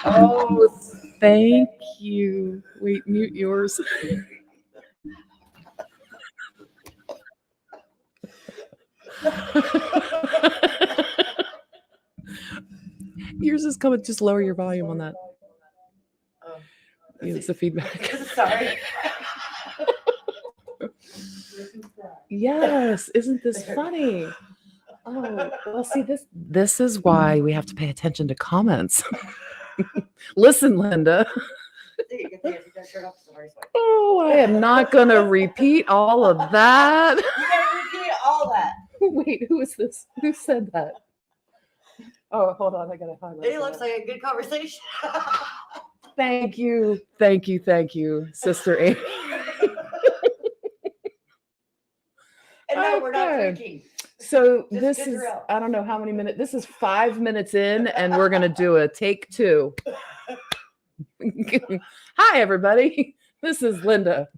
Oh, thank you. Wait, mute yours. Yours is coming. Just lower your volume on that. Oh, It's the feedback. sorry. Yes, isn't this funny? Oh, well, see, this is why we have to pay attention to comments. Listen, Linda. Oh, I am not gonna repeat all of that. You gotta repeat all that. Wait, who is this? Who said that? Oh, hold on, I gotta highlight. It looks like a good conversation. Thank you, thank you, thank you, Sister Amy. And no, we're not drinking. So Just this good is, drill. I don't know how many minutes. This is 5 minutes in, and we're gonna do a take 2. Hi, everybody. This is Linda.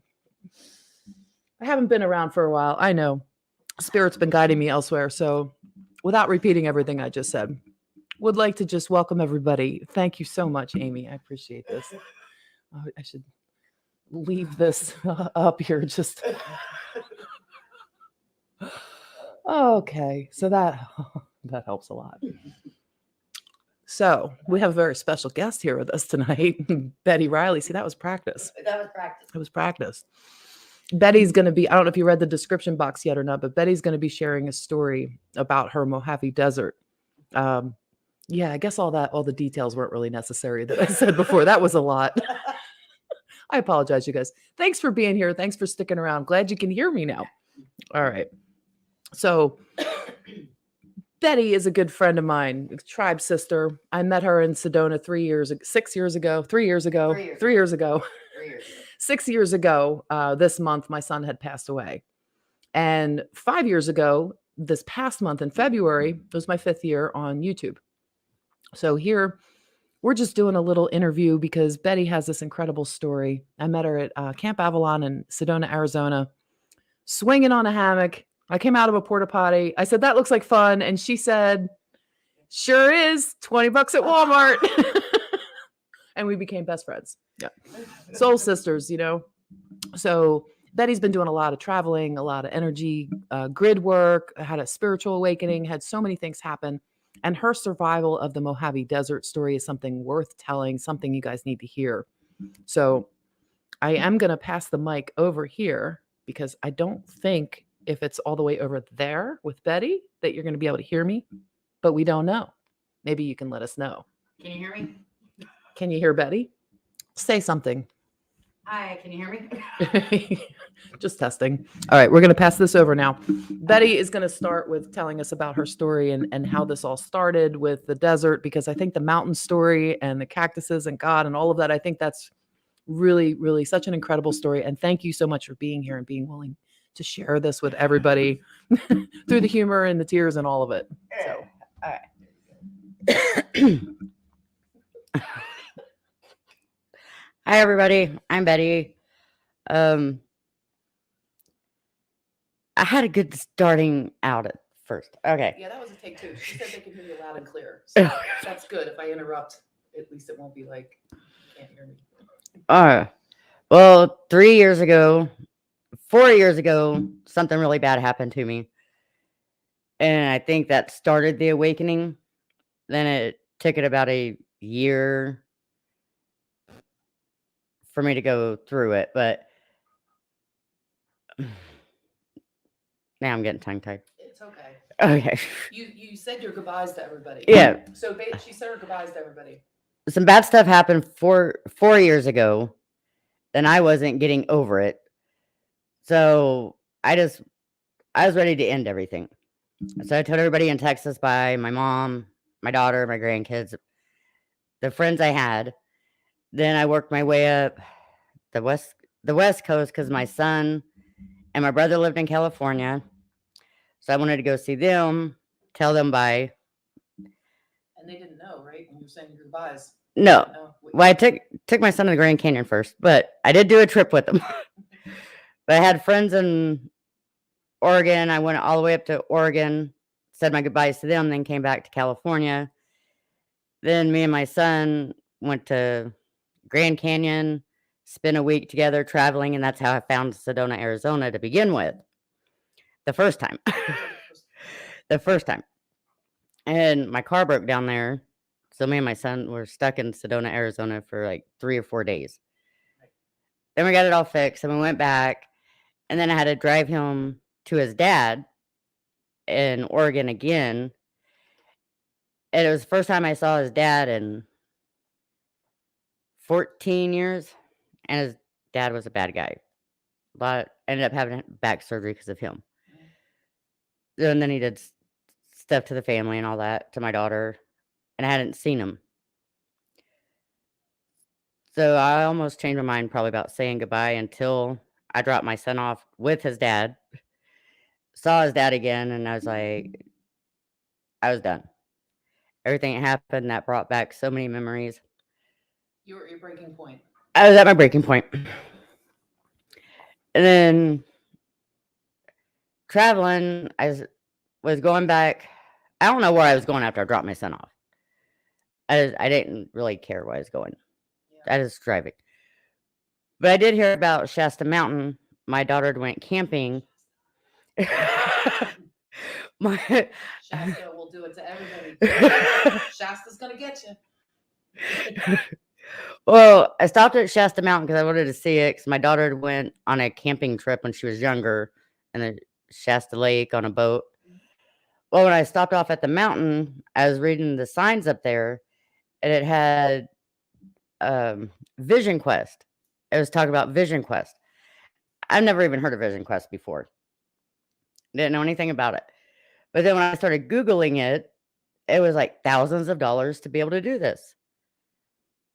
I haven't been around for a while. I know. Spirit's been guiding me elsewhere. So without repeating everything I just said, would like to just welcome everybody. Thank you so much, Amy. I appreciate this. I should leave this up here. Just okay. So that helps a lot. So we have a very special guest here with us tonight, Betty Riley. See, that was practice. That was practice. It was practice. Betty's going to be, I don't know if you read the description box yet or not, but Betty's going to be sharing a story about her Mohave Desert. Yeah, I guess all the details weren't really necessary that I said before. That was a lot. I apologize, you guys. Thanks for being here. Thanks for sticking around. Glad you can hear me now. All right. So Betty is a good friend of mine, tribe sister. I met her in Sedona 3 years ago, 6 years ago, 3 years ago, 3 years ago. 6 years ago, this month, my son had passed away. And 5 years ago, this past month in February, it was my 5th year on YouTube. So here, we're just doing a little interview because Betty has this incredible story. I met her at Camp Avalon in Sedona, Arizona, swinging on a hammock. I came out of a port-a-potty. I said, that looks like fun. And she said, sure is, $20 at Walmart. And we became best friends. Yeah. Soul sisters, you know. So Betty's been doing a lot of traveling, a lot of energy, grid work, had a spiritual awakening, had so many things happen. And her survival of the Mohave Desert story is something worth telling, something you guys need to hear. So I am going to pass the mic over here because I don't think if it's all the way over there with Betty that you're going to be able to hear me, but we don't know. Maybe you can let us know. Can you hear me? Can you hear Betty? Say something. Hi, can you hear me? Just testing. All right, we're going to pass this over now. Betty is going to start with telling us about her story and how this all started with the desert, because I think the mountain story and the cactuses and God and all of that, I think that's really, really such an incredible story. And thank you so much for being here and being willing to share this with everybody through the humor and the tears and all of it. So, all right. Hi, everybody. I'm Betty. I had a good starting out at first. Okay. Yeah, that was a take 2. She said they can hear you loud and clear. So that's good. If I interrupt, at least it won't be like you can't hear me. Well, 4 years ago, something really bad happened to me. And I think that started the awakening. Then it took it about a year for me to go through it, but now I'm getting tongue-tied. It's okay. Okay. You said your goodbyes to everybody. Yeah. So she said her goodbyes to everybody. Some bad stuff happened 4 years ago. Then I wasn't getting over it. So I was ready to end everything. So I told everybody in Texas, bye, my mom, my daughter, my grandkids, the friends I had. Then I worked my way up the west coast because my son and my brother lived in California. So I wanted to go see them, tell them bye. And they didn't know, right? When you were saying your goodbyes. No. Well, I took my son to the Grand Canyon first, but I did do a trip with them. But I had friends in Oregon. I went all the way up to Oregon, said my goodbyes to them, then came back to California. Then me and my son went to Grand Canyon, spent a week together traveling, and that's how I found Sedona, Arizona to begin with. The first time. The first time. And my car broke down there. So me and my son were stuck in Sedona, Arizona for like 3 or 4 days. Then we got it all fixed and we went back. And then I had to drive him to his dad in Oregon again. And it was the first time I saw his dad in 14 years. And his dad was a bad guy. But ended up having back surgery because of him. And then he did stuff to the family and all that, to my daughter. And I hadn't seen him. So I almost changed my mind probably about saying goodbye until I dropped my son off with his dad. Saw his dad again, and I was like, I was done. Everything that happened, that brought back so many memories. You were at your breaking point. I was at my breaking point. And then traveling, was going back. I don't know where I was going after I dropped my son off. I didn't really care where I was going. Yeah. I was driving. But I did hear about Shasta Mountain. My daughter went camping. Shasta will do it to everybody. Shasta's gonna get you. Well, I stopped at Shasta Mountain because I wanted to see it. Because my daughter went on a camping trip when she was younger, in the Shasta Lake on a boat. Well, when I stopped off at the mountain, I was reading the signs up there, and it had Vision Quest. It was talking about Vision Quest. I've never even heard of Vision Quest before. Didn't know anything about it. But then when I started Googling it, it was like thousands of dollars to be able to do this.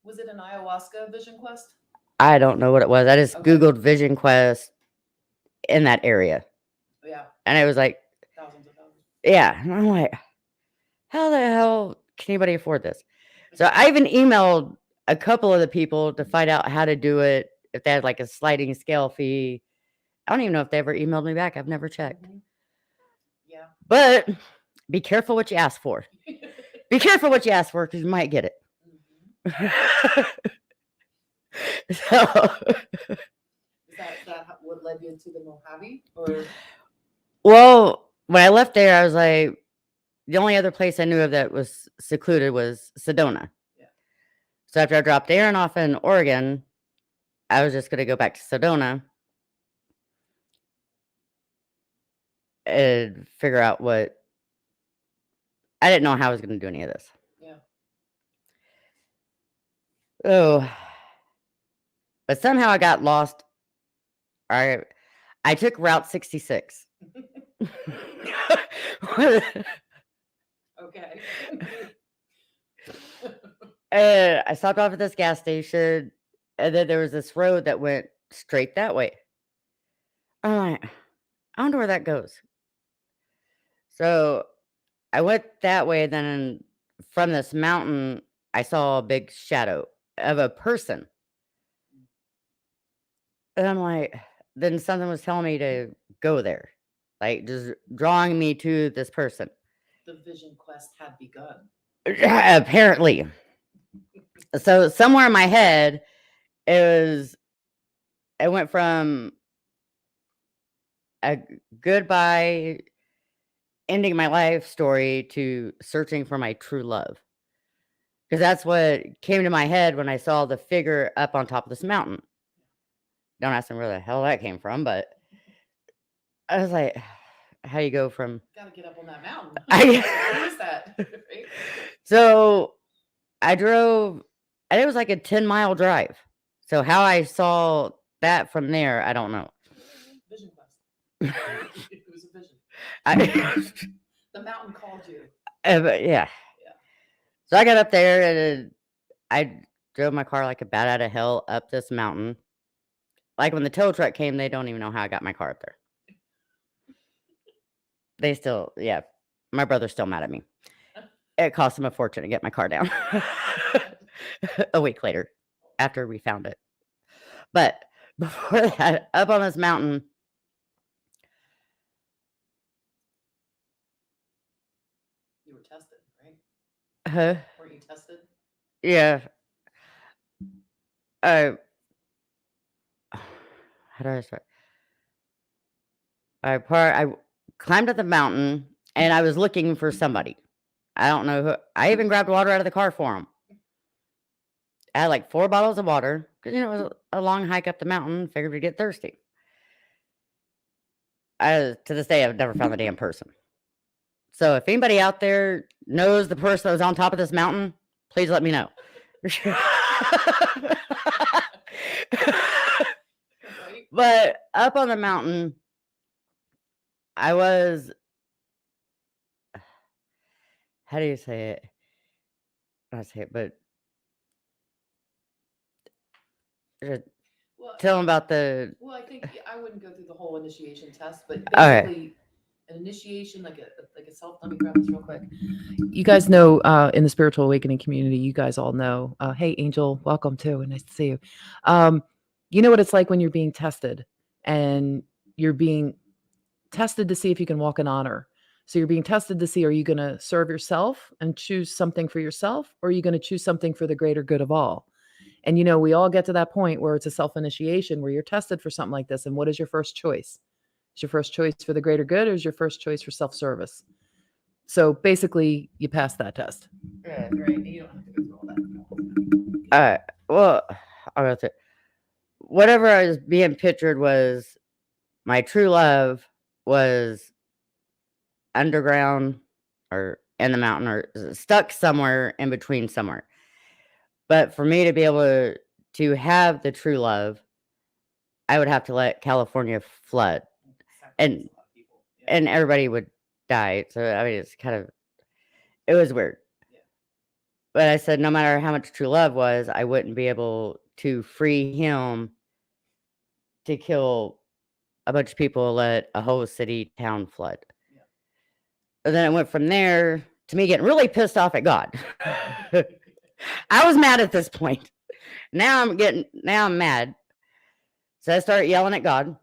Was it an ayahuasca Vision Quest? I don't know what it was. I just Googled Vision Quest in that area. Yeah. And it was like thousands of dollars. Yeah. And I'm like, how the hell can anybody afford this? So I even emailed a couple of the people to find out how to do it, if they had like a sliding scale fee. I don't even know if they ever emailed me back. I've never checked. Mm-hmm. Yeah. But be careful what you ask for. Be careful what you ask for because you might get it. Mm-hmm. So, is that what led you to the Mohave? Or? Well, when I left there, I was like, the only other place I knew of that was secluded was Sedona. Yeah. So after I dropped Aaron off in Oregon, I was just going to go back to Sedona and figure out what. I didn't know how I was going to do any of this. Yeah. Oh. But somehow I got lost. I took Route 66. Okay. And I stopped off at this gas station, and then there was this road that went straight that way. I'm like, I wonder where that goes. So I went that way, and then from this mountain, I saw a big shadow of a person. And I'm like, then something was telling me to go there, like just drawing me to this person. The Vision Quest had begun. Apparently. So somewhere in my head, it went from a goodbye, ending my life story to searching for my true love. Because that's what came to my head when I saw the figure up on top of this mountain. Don't ask me where the hell that came from, but I was like, how you go from... Gotta get up on that mountain. Where is that? Right? So I drove, and it was like a 10-mile drive. So how I saw that from there, I don't know. Vision Quest. It was a vision. The mountain called you. Yeah. So I got up there, and I drove my car like a bat out of hell up this mountain. Like when the tow truck came, they don't even know how I got my car up there. They still, yeah. My brother's still mad at me. It cost him a fortune to get my car down. A week later, after we found it. But before that, up on this mountain, you were tested, right? Weren't you tested? Yeah. uh, how do I start? I climbed up the mountain and I was looking for somebody. I don't know who. I even grabbed water out of the car for him. I had like 4 bottles of water because it was a long hike up the mountain. Figured we'd get thirsty. To this day, I've never found the damn person. So if anybody out there knows the person that was on top of this mountain, please let me know. But up on the mountain, I was, how do you say it? Not say it, but tell them about the. Well, I think I wouldn't go through the whole initiation test, but Okay. basically, an initiation, like a self. Let me grab this real quick. You guys know, in the spiritual awakening community, you guys all know. Hey, Angel, welcome too, and nice to see you. You know what it's like when you're being tested, and you're being tested to see if you can walk in honor. So you're being tested to see, are you going to serve yourself and choose something for yourself, or are you going to choose something for the greater good of all? And, you know, we all get to that point where it's a self-initiation where you're tested for something like this. And what is your first choice? Is your first choice for the greater good, or is your first choice for self-service? So basically, you pass that test. Yeah. Right. You don't have to go through all that. Well, I'll go through. Whatever I was being pictured was my true love was underground or in the mountain or stuck somewhere in between somewhere. But for me to be able to have the true love, I would have to let California flood, and everybody would die. So I mean, it's kind of, it was weird. But I said, no matter how much true love was, I wouldn't be able to free him to kill a bunch of people, let a whole city town flood. Yeah. And then it went from there to me getting really pissed off at God. I was mad at this point. Now I'm mad. So I started yelling at God.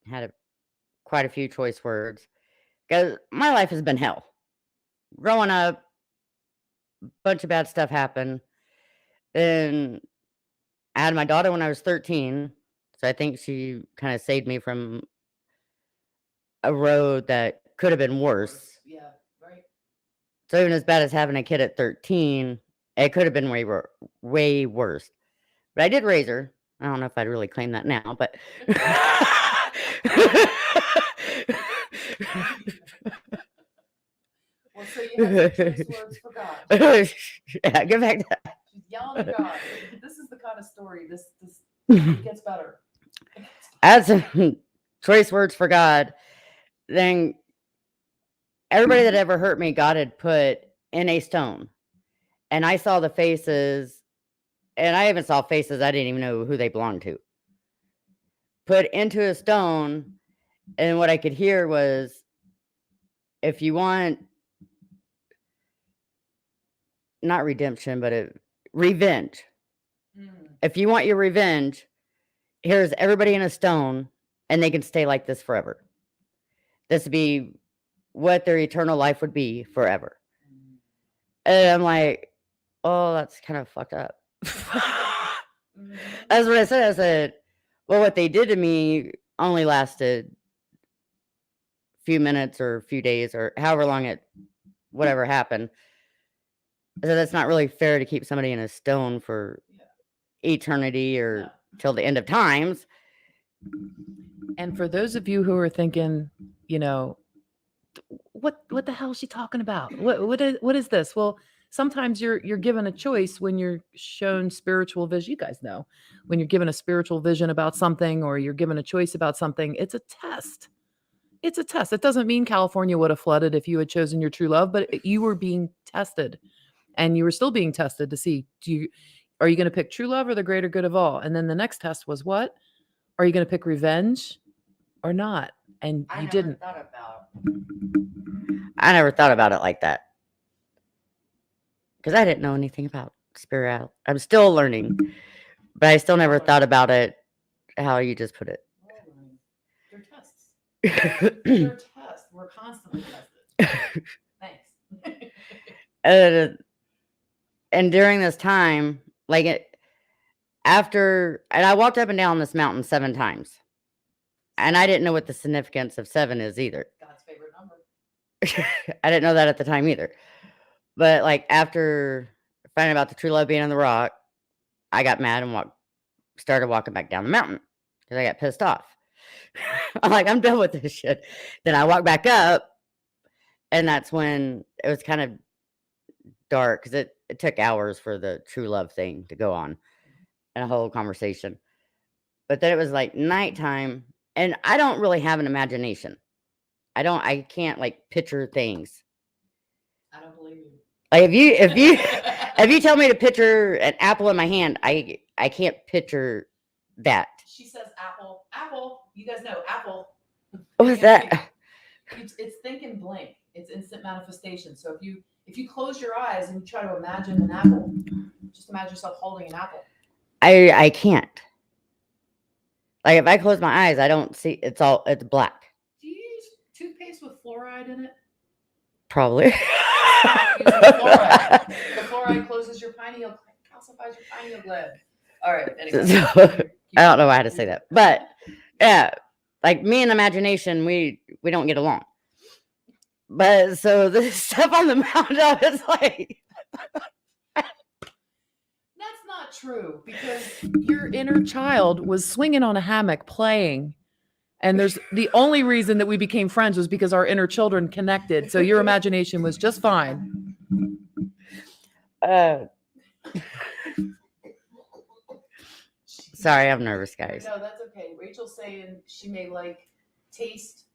Had quite a few choice words. Because my life has been hell. Growing up, a bunch of bad stuff happened. Then I had my daughter when I was 13. So I think she kind of saved me from a road that could have been worse. Yeah, right. So even as bad as having a kid at 13, it could have been way worse. But I did raise her. I don't know if I'd really claim that now, but Well, so you have some choice words for God. Yeah, get back to that. She's yelling at God. This is the kind of story. This it gets better. Add some choice words for God. Then everybody that ever hurt me, God had put in a stone. And I saw the faces, and I even saw faces I didn't even know who they belonged to. Put into a stone, and what I could hear was, if you want, not redemption, but revenge. If you want your revenge, here's everybody in a stone, and they can stay like this forever. This would be what their eternal life would be forever. And I'm like, oh, that's kind of fucked up. That's what I said. I said, well, what they did to me only lasted a few minutes or a few days or however long whatever happened. I said, that's not really fair to keep somebody in a stone for eternity or till the end of times. And for those of you who are thinking, you know, what the hell is she talking about? What is this? Well, sometimes you're given a choice when you're shown spiritual vision. You guys know, when you're given a spiritual vision about something, or you're given a choice about something, it's a test. It's a test. It doesn't mean California would have flooded if you had chosen your true love, but you were being tested, and you were still being tested to see, are you going to pick true love or the greater good of all? And then the next test was, what? Are you going to pick revenge or not? And you didn't. I never thought about it like that. Because I didn't know anything about spirituality. I'm still learning. But I still never thought about it how you just put it. They're tests. They're tests. We're constantly tested. Thanks. And during this time, like and I walked up and down this mountain 7 times. And I didn't know what the significance of 7 is either. God's favorite number. I didn't know that at the time either. But like after finding about the true love being on the rock, I got mad and started walking back down the mountain because I got pissed off. I'm like, I'm done with this shit. Then I walked back up, and that's when it was kind of dark because it took hours for the true love thing to go on and a whole conversation. But then it was like nighttime, and I don't really have an imagination. I can't like picture things. I don't believe you. Like if you tell me to picture an apple in my hand, I can't picture that. She says apple. Apple. You guys know apple. What was that? It's think and blink. It's instant manifestation. So if you close your eyes and you try to imagine an apple, just imagine yourself holding an apple. I can't. Like if I close my eyes, I don't see. It's black. Do you use toothpaste with fluoride in it? Probably. Use the fluoride. The fluoride closes your pineal, calcifies your pineal gland. All right. Anyway. So, I don't know why I had to say that, but yeah, like me and imagination, we don't get along. But so the stuff on the mountain, I was like, that's not true because your inner child was swinging on a hammock playing. And the only reason that we became friends was because our inner children connected. So your imagination was just fine. Sorry, I'm nervous, guys. No, that's okay. Rachel's saying she may like taste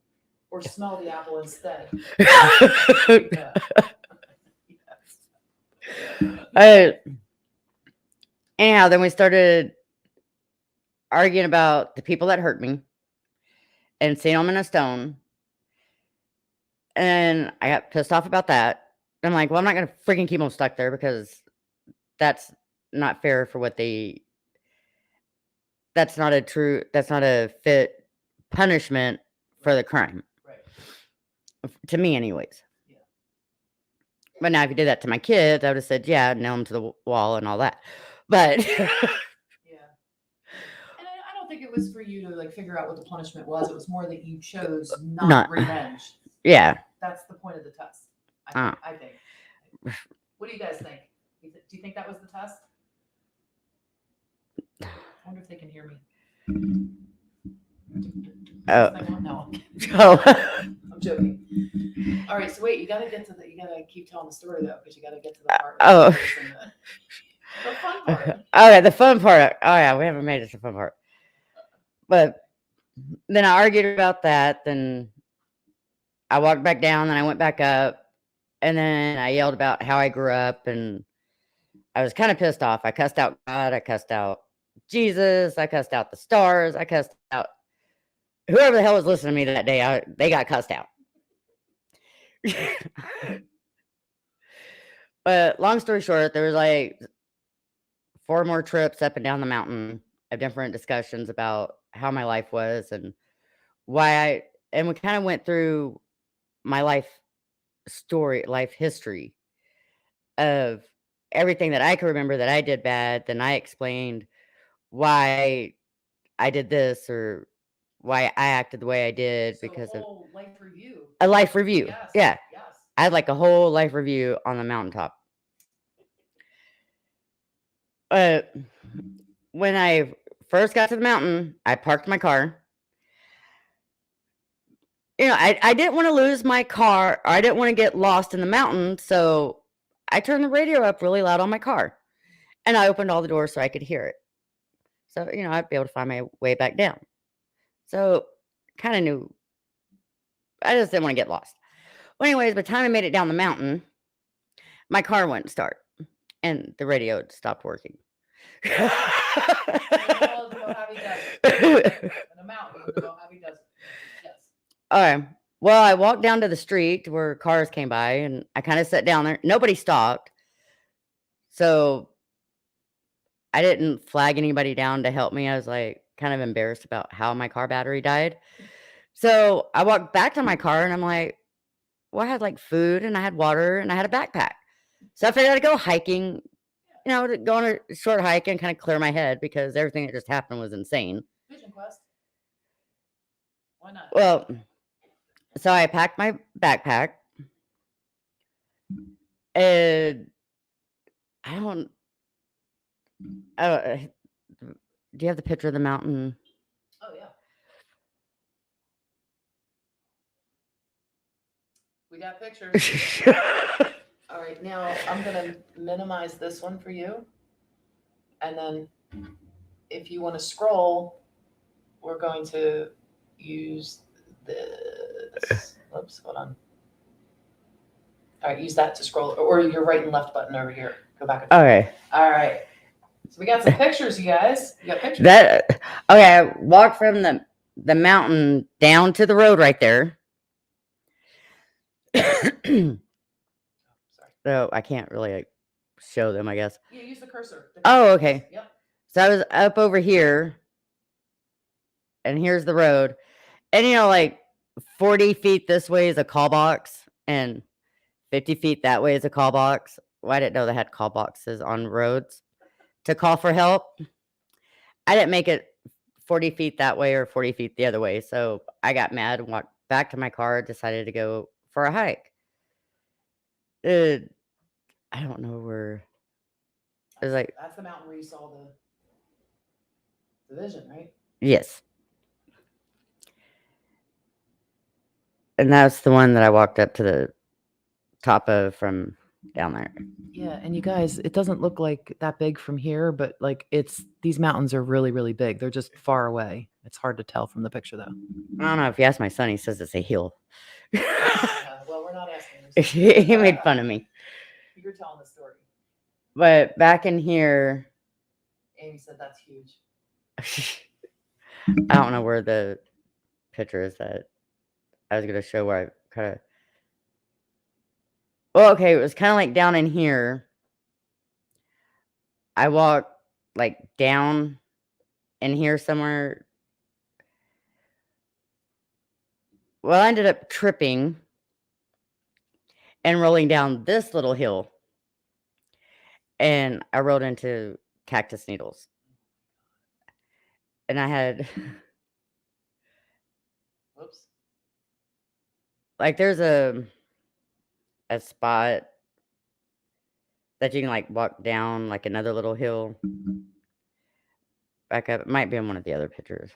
or smell the apple instead. Anyhow, then we started arguing about the people that hurt me and seeing them in a stone. And I got pissed off about that. I'm like, well, I'm not going to freaking keep them stuck there because that's not fair for what that's not a fit punishment for the crime. Right. To me, anyways. Yeah. But now if you did that to my kids, I would have said, yeah, nail them to the wall and all that. But yeah. And I don't think it was for you to like figure out what the punishment was. It was more that you chose not revenge. Yeah. That's the point of the test. I think. What do you guys think? Do you think that was the test? I wonder if they can hear me. No. I'm joking. All right, so wait, you gotta keep telling the story though, because you gotta get to the part. The fun part. Okay, the fun part. Oh yeah, we haven't made it to the fun part. But then I argued about that. Then I walked back down. Then I went back up, and then I yelled about how I grew up, and I was kind of pissed off. I cussed out God. I cussed out Jesus. I cussed out the stars. I cussed out whoever the hell was listening to me that day. They got cussed out. But long story short, there was like 4 more trips up and down the mountain of different discussions about how my life was and why and we kind of went through my life history of everything that I could remember that I did bad. Then I explained why I did this or why I acted the way I did because of life review. A life review. Yes, yeah. Yes. I had like a whole life review on the mountaintop. When I first got to the mountain, I parked my car. You know, I didn't want to lose my car. Or I didn't want to get lost in the mountain. So I turned the radio up really loud on my car. And I opened all the doors so I could hear it. So, you know, I'd be able to find my way back down. So kind of knew. I just didn't want to get lost. Well, anyways, by the time I made it down the mountain, my car wouldn't start. And the radio had stopped working. The Mohave Desert. In a mountain, the Mohave Desert. Yes. All right. Well, I walked down to the street where cars came by, and I kind of sat down there. Nobody stopped. So I didn't flag anybody down to help me. I was like kind of embarrassed about how my car battery died. So I walked back to my car, and I'm like, well, I had like food, and I had water, and I had a backpack. So I figured I'd go hiking to go on a short hike and kind of clear my head because everything that just happened was insane. Vision quest. Why not? Well, so I packed my backpack, and I don't. Do you have the picture of the mountain? Oh yeah. We got pictures. All right, now I'm gonna minimize this one for you, and then if you want to scroll, we're going to use this. Oops, hold on. All right, use that to scroll, or your right and left button over here. Go back. Okay. All right. So we got some pictures, you guys. You got pictures. Okay, I walked from the mountain down to the road right there. Sorry. So I can't really show them, I guess. Yeah, use the cursor. Oh, okay. Yep. So I was up over here, and here's the road. And, 40 feet this way is a call box, and 50 feet that way is a call box. Well, I didn't know they had call boxes on roads to call for help. I didn't make it 40 feet that way or 40 feet the other way. So I got mad and walked back to my car, decided to go for a hike. I don't know where. It was like, that's the mountain where you saw the vision, right? Yes. And that's the one that I walked up to the top of from down there. Yeah, and you guys, it doesn't look like that big from here, but these mountains are really, really big. They're just far away. It's hard to tell from the picture, though. I don't know if you ask my son, he says it's a hill. Well, we're not asking him. He made fun of me. You're telling the story. But back in here, Amy said that's huge. I don't know where the picture is that I was going to show where I kind of. Well, okay, it was kind of like down in here. I walked down in here somewhere. Well, I ended up tripping and rolling down this little hill. And I rolled into cactus needles. And I had. Whoops. There's a spot that you can walk down another little hill. Back up. It might be on one of the other pictures.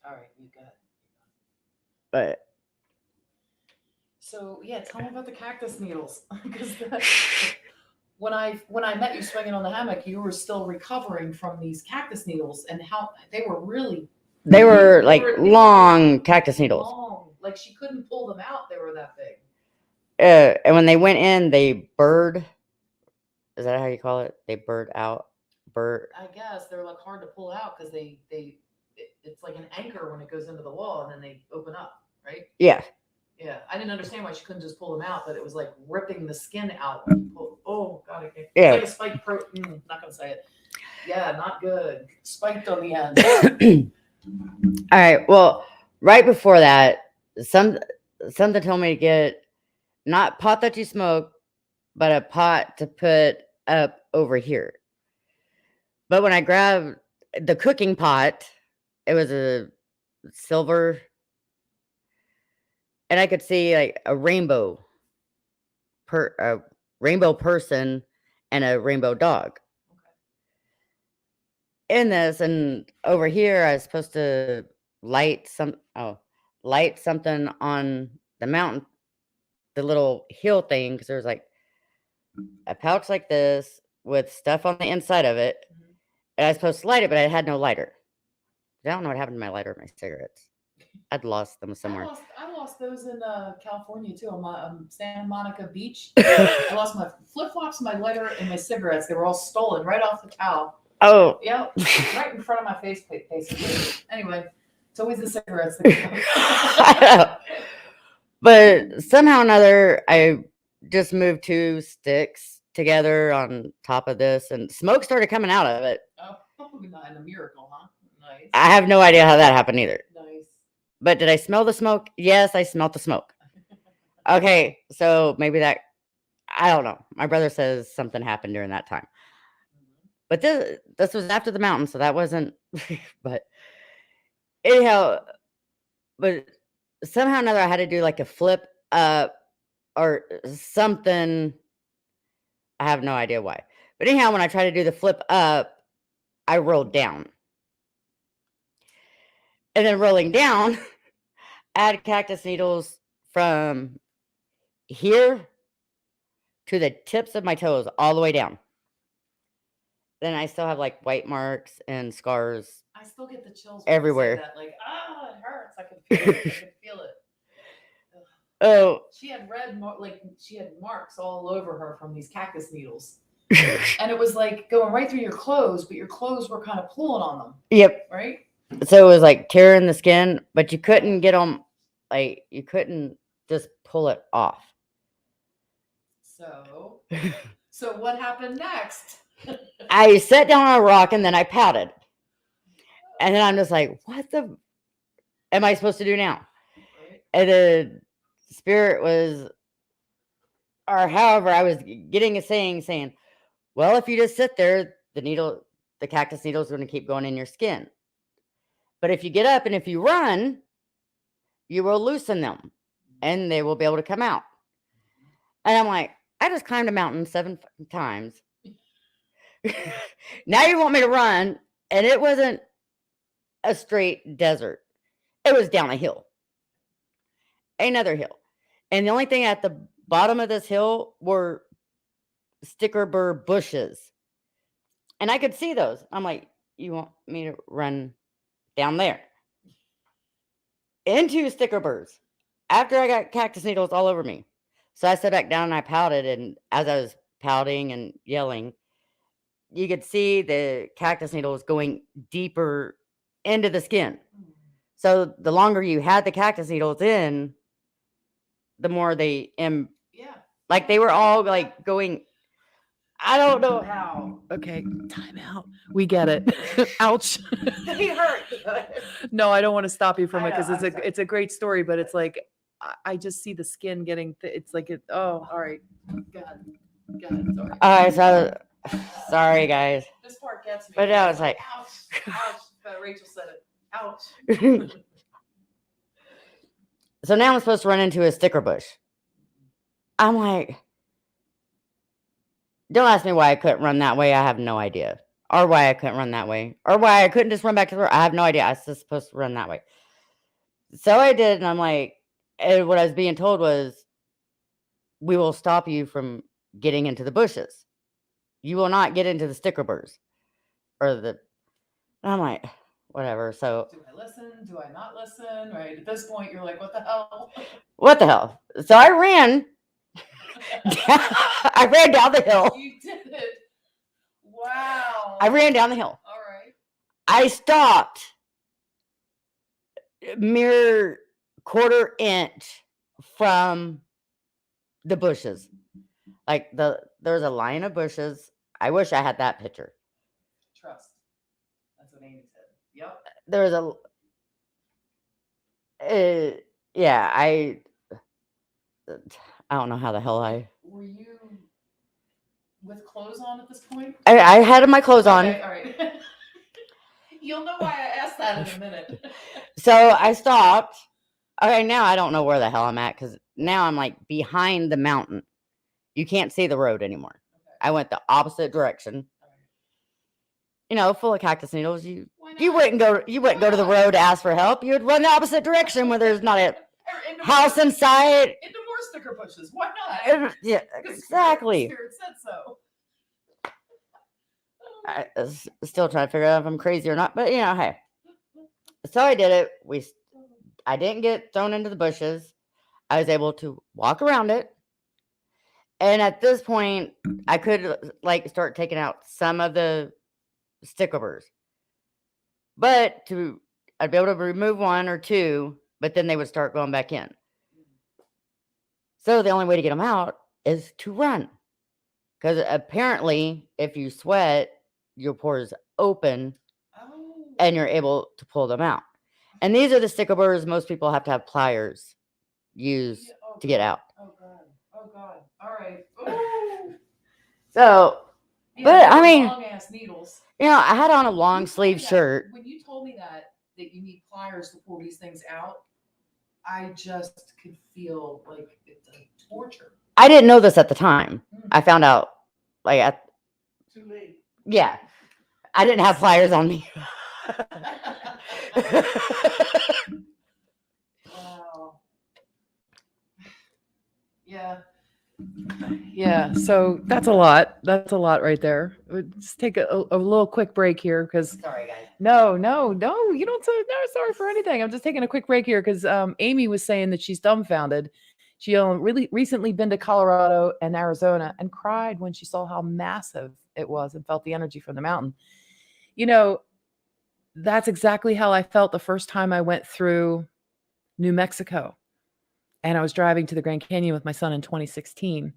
All right, you got it. But so yeah, tell me about the cactus needles because when I met you swinging on the hammock, you were still recovering from these cactus needles, and how they were really. They were long cactus needles. Long, she couldn't pull them out. They were that big. And when they went in, they burred. Is that how you call it? They burred out. I guess they're hard to pull out because it's like an anchor when it goes into the wall, and then they open up, right? Yeah. Yeah, I didn't understand why she couldn't just pull them out, but it was like ripping the skin out. Oh God, I can't. Yeah. It's like a spiked protein. Not gonna say it. Yeah, not good. Spiked on the end. All right. Well, right before that, something told me to get not pot that you smoke, but a pot to put up over here. But when I grabbed the cooking pot, it was a silver, and I could see a rainbow person and a rainbow dog. In this, and over here I was supposed to light something on the mountain, the little hill thing, because there's a pouch like this with stuff on the inside of it, and I was supposed to light it, but I had no lighter. I don't know what happened to my lighter and my cigarettes. I'd lost them somewhere. I lost those in California too, on Santa Monica Beach. I lost my flip-flops, my lighter, and my cigarettes. They were all stolen right off the towel. Oh. Yeah, right in front of my face, basically. Anyway, it's always the cigarettes. But somehow or another, I just moved 2 sticks together on top of this, and smoke started coming out of it. Oh, not a miracle, huh? Nice. I have no idea how that happened either. Nice. But did I smell the smoke? Yes, I smelled the smoke. Okay, so maybe that, I don't know. My brother says something happened during that time. But this was after the mountain, so that wasn't. But anyhow, but somehow or another, I had to do like a flip up or something. I have no idea why. But anyhow, when I tried to do the flip up, I rolled down. And then rolling down, I had cactus needles from here to the tips of my toes, all the way down. Then I still have like white marks and scars. I still get the chills everywhere. That, like, it hurts. I can feel it. I can feel it. Ugh. Oh, she had she had marks all over her from these cactus needles, and it was like going right through your clothes, but your clothes were kind of pulling on them. Yep. Right. So it was like tearing the skin, but you couldn't get them. Like you couldn't just pull it off. So what happened next? I sat down on a rock and then I pouted. And then I'm just like, what the am I supposed to do now? Right. And the spirit was, or however, I was getting a saying, well, if you just sit there, the cactus needle is going to keep going in your skin. But if you get up and if you run, you will loosen them and they will be able to come out. And I'm like, I just climbed a mountain 7 times. Now you want me to run, and it wasn't a straight desert. It was down a hill. Another hill. And the only thing at the bottom of this hill were sticker burr bushes. And I could see those. I'm like, you want me to run down there? Into sticker burrs. After I got cactus needles all over me. So I sat back down and I pouted. And as I was pouting and yelling, you could see the cactus needles going deeper into the skin. So the longer you had the cactus needles in, the more they like they were all like going. I don't know how. Okay, time out. We get it. Ouch. They hurt. No, I don't want to stop you from it because it's a great story, but it's like I just see the skin getting. It's like it. Oh, all right. God, sorry. All right, so sorry guys. This part gets me. But I was like, ouch. Rachel said it. Ouch. So now I'm supposed to run into a sticker bush. I'm like, don't ask me why I couldn't run that way. I have no idea. Or why I couldn't run that way. Or why I couldn't just run back to the road. I have no idea. I was just supposed to run that way. So I did, and I'm like, and what I was being told was, we will stop you from getting into the bushes. You will not get into the sticker burrs. And I'm like, whatever. So do I listen? Do I not listen? Right. At this point, you're like, what the hell? What the hell? So I ran. I ran down the hill. You did it. Wow. I ran down the hill. All right. I stopped mere quarter inch from the bushes. Like there's a line of bushes. I wish I had that picture. Trust. That's what Amy said. Yep. There's I don't know how the hell Were you with clothes on at this point? I had my clothes on. Okay, all right. You'll know why I asked that in a minute. So I stopped. Okay, now I don't know where the hell I'm at because now I'm like behind the mountain. You can't see the road anymore. Okay. I went the opposite direction. Full of cactus needles. You wouldn't go to the road to ask for help. You would run the opposite direction where there's not a house in sight. Into more sticker bushes. Why not? Yeah, exactly. Spirit said so. I was still trying to figure out if I'm crazy or not, but hey. So I did it. I didn't get thrown into the bushes. I was able to walk around it. And at this point, I could start taking out some of the sticker burrs. But I'd be able to remove one or two, but then they would start going back in. So the only way to get them out is to run. Because apparently, if you sweat, your pores open and you're able to pull them out. And these are the sticker burrs most people have to have pliers used to get out. Oh, God. All right. Ooh. So, Yeah, But, they I were mean, long-ass needles. I had on a long You told sleeve me that- shirt. When you told me that you need pliers to pull these things out, I just could feel like it's a torture. I didn't know this at the time. Mm. I found out like at Too late. yeah. I didn't have pliers on me. Wow. Yeah. Yeah. So that's a lot. That's a lot right there. We'll just take a little quick break here because Sorry, guys. no, you don't say no. Sorry for anything. I'm just taking a quick break here because Amy was saying that she's dumbfounded. She really recently been to Colorado and Arizona and cried when she saw how massive it was and felt the energy from the mountain. That's exactly how I felt the first time I went through New Mexico. And I was driving to the Grand Canyon with my son in 2016.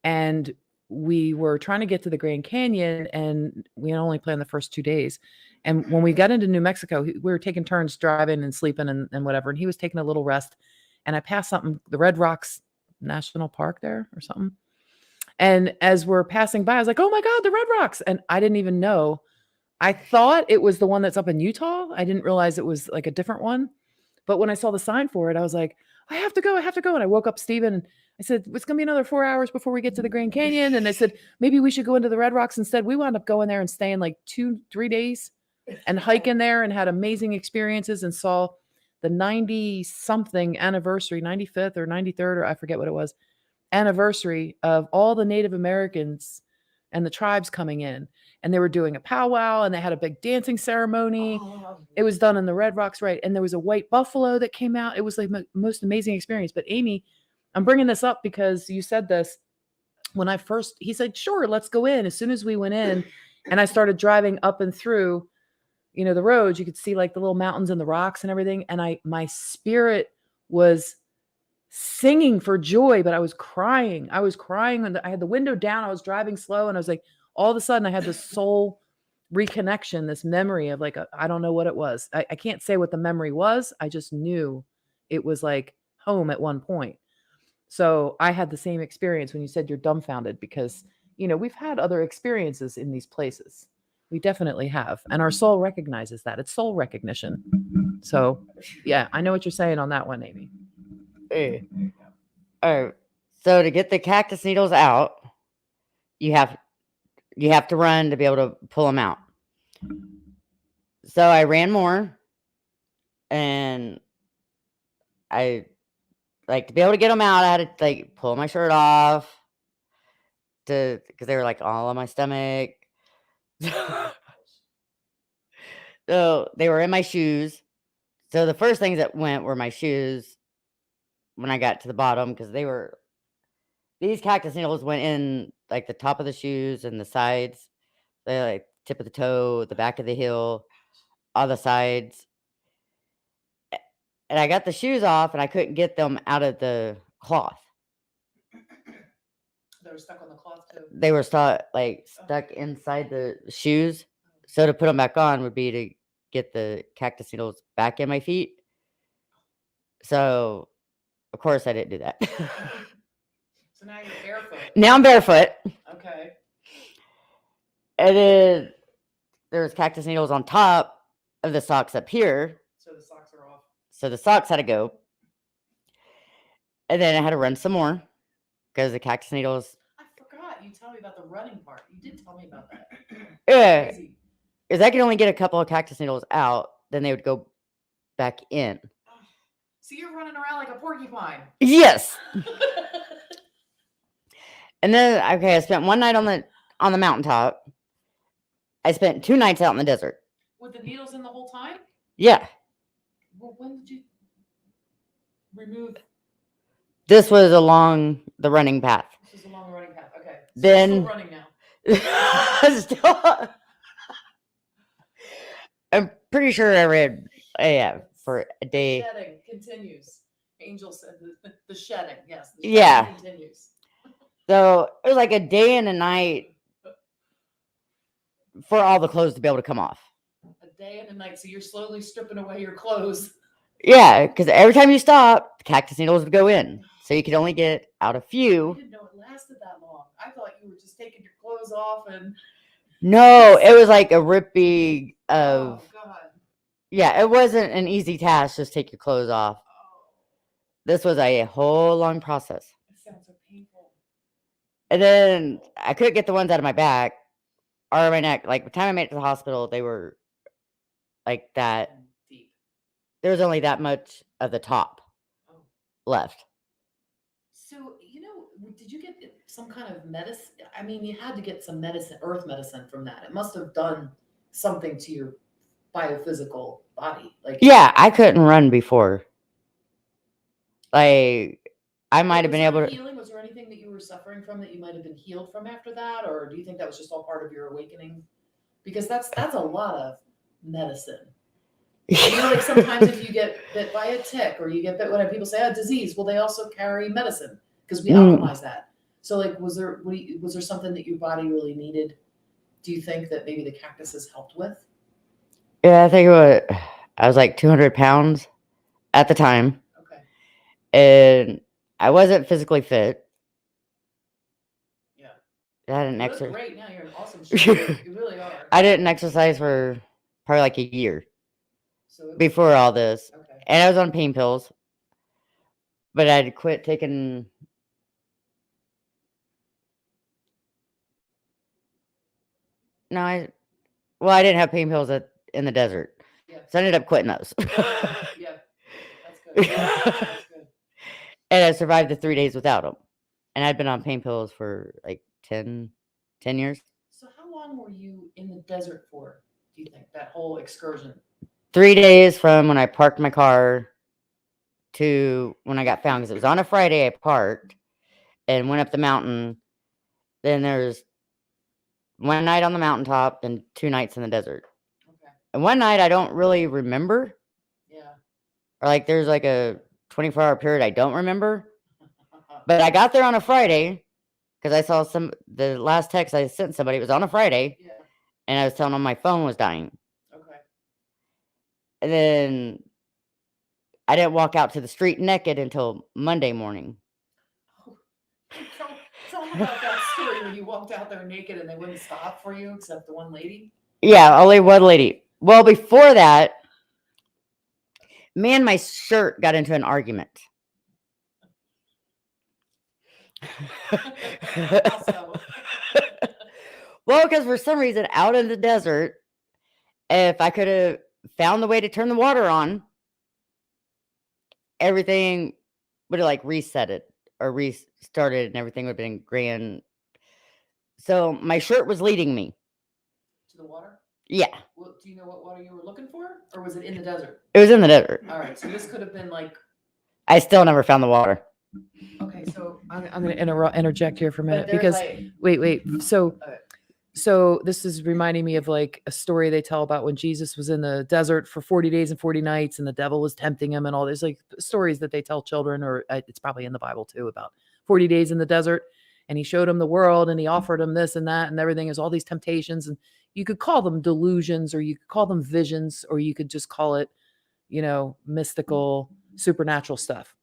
And we were trying to get to the Grand Canyon and we only planned the first 2 days. And when we got into New Mexico, we were taking turns driving and sleeping and whatever. And he was taking a little rest. And I passed something, the Red Rocks National Park there or something. And as we're passing by, I was like, oh my God, the Red Rocks. And I didn't even know. I thought it was the one that's up in Utah. I didn't realize it was like a different one. But when I saw the sign for it, I was like, I have to go. And I woke up Steven and I said, it's going to be another 4 hours before we get to the Grand Canyon. And I said, maybe we should go into the Red Rocks instead. We wound up going there and staying like 2-3 days and hiking there and had amazing experiences and saw the 90-something anniversary, 95th or 93rd, or I forget what it was, anniversary of all the Native Americans and the tribes coming in. And they were doing a powwow and they had a big dancing ceremony. It was done in the Red Rocks, right? And there was a white buffalo that came out. It was like the most amazing experience. But Amy, I'm bringing this up because you said this when he said, sure, let's go in. As soon as we went in and I started driving up and through, the roads, you could see like the little mountains and the rocks and everything. And my spirit was singing for joy, but I was crying. And I had the window down. I was driving slow and I was like, all of a sudden I had this soul reconnection, this memory of like, I don't know what it was. I can't say what the memory was. I just knew it was like home at one point. So I had the same experience when you said you're dumbfounded because, we've had other experiences in these places. We definitely have. And our soul recognizes that. It's soul recognition. So yeah, I know what you're saying on that one, Amy. Hey. All right. So to get the cactus needles out, you have to run to be able to pull them out. So I ran more, and I to be able to get them out. I had to pull my shirt off because they were all on my stomach. So they were in my shoes. So the first things that went were my shoes when I got to the bottom because these cactus needles went in the top of the shoes and the sides, the tip of the toe, the back of the heel, all the sides. And I got the shoes off and I couldn't get them out of the cloth. They were stuck on the cloth too. They were stuck inside the shoes. So to put them back on would be to get the cactus needles back in my feet. So, of course, I didn't do that. So now you're barefoot. Now I'm barefoot. Okay. And then there's cactus needles on top of the socks up here. So the socks are off. So the socks had to go. And then I had to run some more because the cactus needles. I forgot. You told me about the running part. You did tell me about that. Yeah. Crazy. Because I could only get a couple of cactus needles out. Then they would go back in. So you're running around like a porcupine. Yes. And then, I spent one night on the mountaintop. I spent 2 nights out in the desert. With the needles in the whole time? Yeah. Well, when did you remove? This was along the running path. This is along the running path. Okay. So Then you're still running now. Still, I'm pretty sure I read, for a day. Shedding continues. Angel said the shedding. Yes. The Yeah. shedding continues. So it was like a day and a night for all the clothes to be able to come off. A day and a night. So you're slowly stripping away your clothes. Yeah, because every time you stop, the cactus needles would go in. So you could only get out a I few. didn't know it lasted that long. I thought you were just taking your clothes off and No, it was like a ripping of. Oh God. Yeah, it wasn't an easy task. Just take your clothes off. Oh, This was a whole long process. it sounds so painful. And then I couldn't get the ones out of my back or my neck. Like, by the time I made it to the hospital, they were like that. Deep. There was only that much of the top Oh. left. So, did you get some kind of medicine? I mean, you had to get some medicine, earth medicine from that. It must have done something to your biophysical body. Like, Yeah, I couldn't run before. Like, I might have been able to. healing? Was there anything that you were suffering from that you might have been healed from after that, or do you think that was just all part of your awakening? Because that's a lot of medicine. Like sometimes if you get bit by a tick or you get bit, when people say, disease, well, they also carry medicine because we optimize that. So, like, was there something that your body really needed? Do you think that maybe the cactuses helped with? Yeah, I think I was like 200 pounds at the time. Okay. And I wasn't physically fit. Yeah. I didn't You look exercise. great now. You're in awesome shape. You really are. I didn't exercise for probably like a year So before all this. Okay. And I was on pain pills. But I'd quit taking. No, I didn't have pain pills in the desert. Yeah. So I ended up quitting those. Yeah. That's good. That's good. And I survived the 3 days without them. And I'd been on pain pills for like 10 years. So how long were you in the desert for, do you think, that whole excursion? 3 days from when I parked my car to when I got found. Because it was on a Friday, I parked and went up the mountain. Then there's one night on the mountaintop and 2 nights in the desert. Okay. And one night I don't really remember. Yeah. Or like there's like a 24-hour period I don't remember. But I got there on a Friday because I saw the last text I sent somebody, it was on a Friday. Yeah. And I was telling them my phone was dying. Okay. And then I didn't walk out to the street naked until Monday morning. Oh. Tell them about that story when you walked out there naked and they wouldn't stop for you except the one lady. Yeah, only one lady. Well, before that, me and my shirt got into an argument. Well, because for some reason, out in the desert, if I could have found the way to turn the water on, everything would have like reset it or restarted and everything would have been grand. So my shirt was leading me. To the water? Yeah. Well, do you know what water you were looking for? Or was it in the desert? It was in the desert. All right. So this could have been like. I still never found the water. Okay. So I'm going to interject here for a minute because like, wait. So this is reminding me of like a story they tell about when Jesus was in the desert for 40 days and 40 nights and the devil was tempting him and all these like stories that they tell children, or it's probably in the Bible too, about 40 days in the desert. And he showed him the world and he offered him this and that and everything. Is all these temptations, and you could call them delusions or you could call them visions or you could just call it, mystical, supernatural stuff.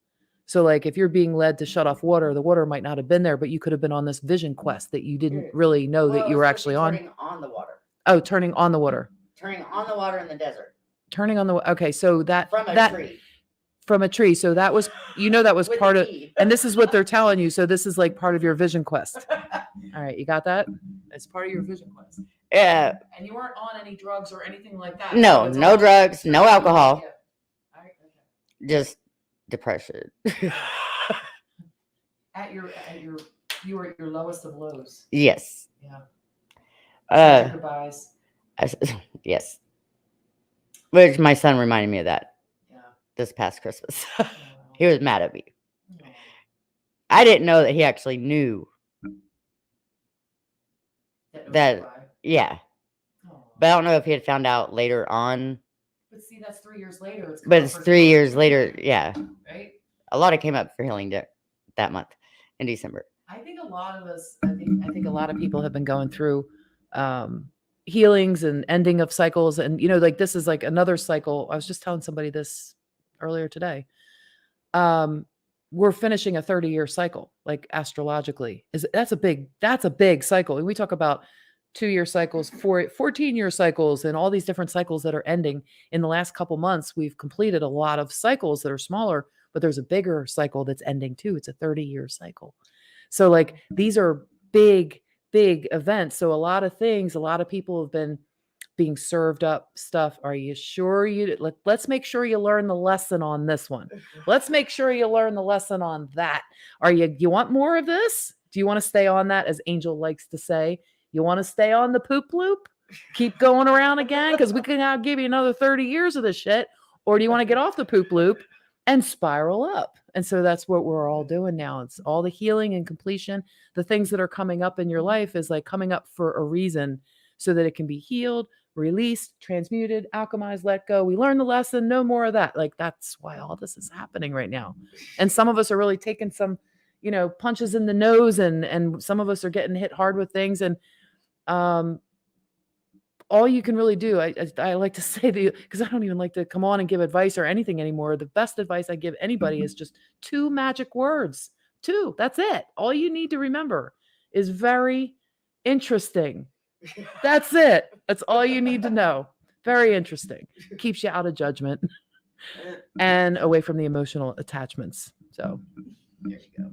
So like if you're being led to shut off water, the water might not have been there, but you could have been on this vision quest that you didn't really know that you were actually on. Turning on the water. Oh, turning on the water. Turning on the water in the desert. Turning on the, okay. So that, From a tree. From a tree. So that was, that was With part a of, key. and this is what they're telling you. So this is like part of your vision quest. All right. You got that? It's part of your vision quest. Yeah. And you weren't on any drugs or anything like that. No, So no drugs, no alcohol. Yeah. All right. Okay. Just depression. You were at your lowest of lows. Yes. Yeah. Goodbyes. Yes. Which my son reminded me of that. Yeah. This past Christmas. He was mad at me. I didn't know that he actually knew that. Yeah. But I don't know if he had found out later on. But see, that's 3 years later. It's 3 years later. Yeah. Right. A lot of came up for healing that month in December. I think a lot of us, I think a lot of people have been going through healings and ending of cycles. And, like this is like another cycle. I was just telling somebody this earlier today. We're finishing a 30-year cycle, like astrologically. That's a big cycle. And we talk about 2-year cycles, 14-year cycles, and all these different cycles that are ending. In the last couple months, we've completed a lot of cycles that are smaller, but there's a bigger cycle that's ending too. It's a 30-year cycle. So like these are big events. So a lot of people have been being served up stuff. Are you sure let's make sure you learn the lesson on this one. Let's make sure you learn the lesson on that. You want more of this? Do you want to stay on that, as Angel likes to say? You want to stay on the poop loop? Keep going around again? Because we can now give you another 30 years of this shit. Or do you want to get off the poop loop and spiral up? And so that's what we're all doing now. It's all the healing and completion. The things that are coming up in your life is like coming up for a reason so that it can be healed, released, transmuted, alchemized, let go. We learn the lesson, no more of that. Like that's why all this is happening right now. And some of us are really taking some, punches in the nose, and some of us are getting hit hard with things. And all you can really do, I like to say to you, because I don't even like to come on and give advice or anything anymore. The best advice I give anybody is just 2 magic words. 2, that's it. All you need to remember is very interesting. That's it. That's all you need to know. Very interesting. Keeps you out of judgment and away from the emotional attachments. So there you go.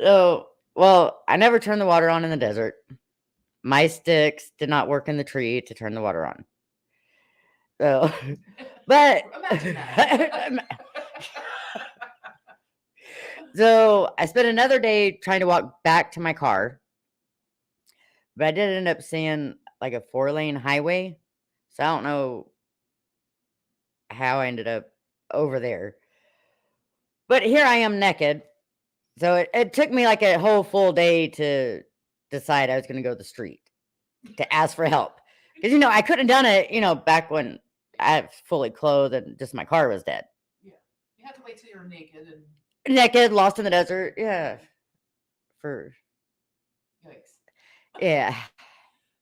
So, well, I never turned the water on in the desert. My sticks did not work in the tree to turn the water on. So, but Imagine that. So I spent another day trying to walk back to my car, but I did end up seeing like a 4-lane highway. So I don't know how I ended up over there. But here I am naked. So it took me like a whole full day to decide I was going to go to the street to ask for help. Because, I couldn't have done it, back when I was fully clothed and just my car was dead. Yeah. You have to wait till you're naked and naked, lost in the desert. Yeah. yikes. Yeah.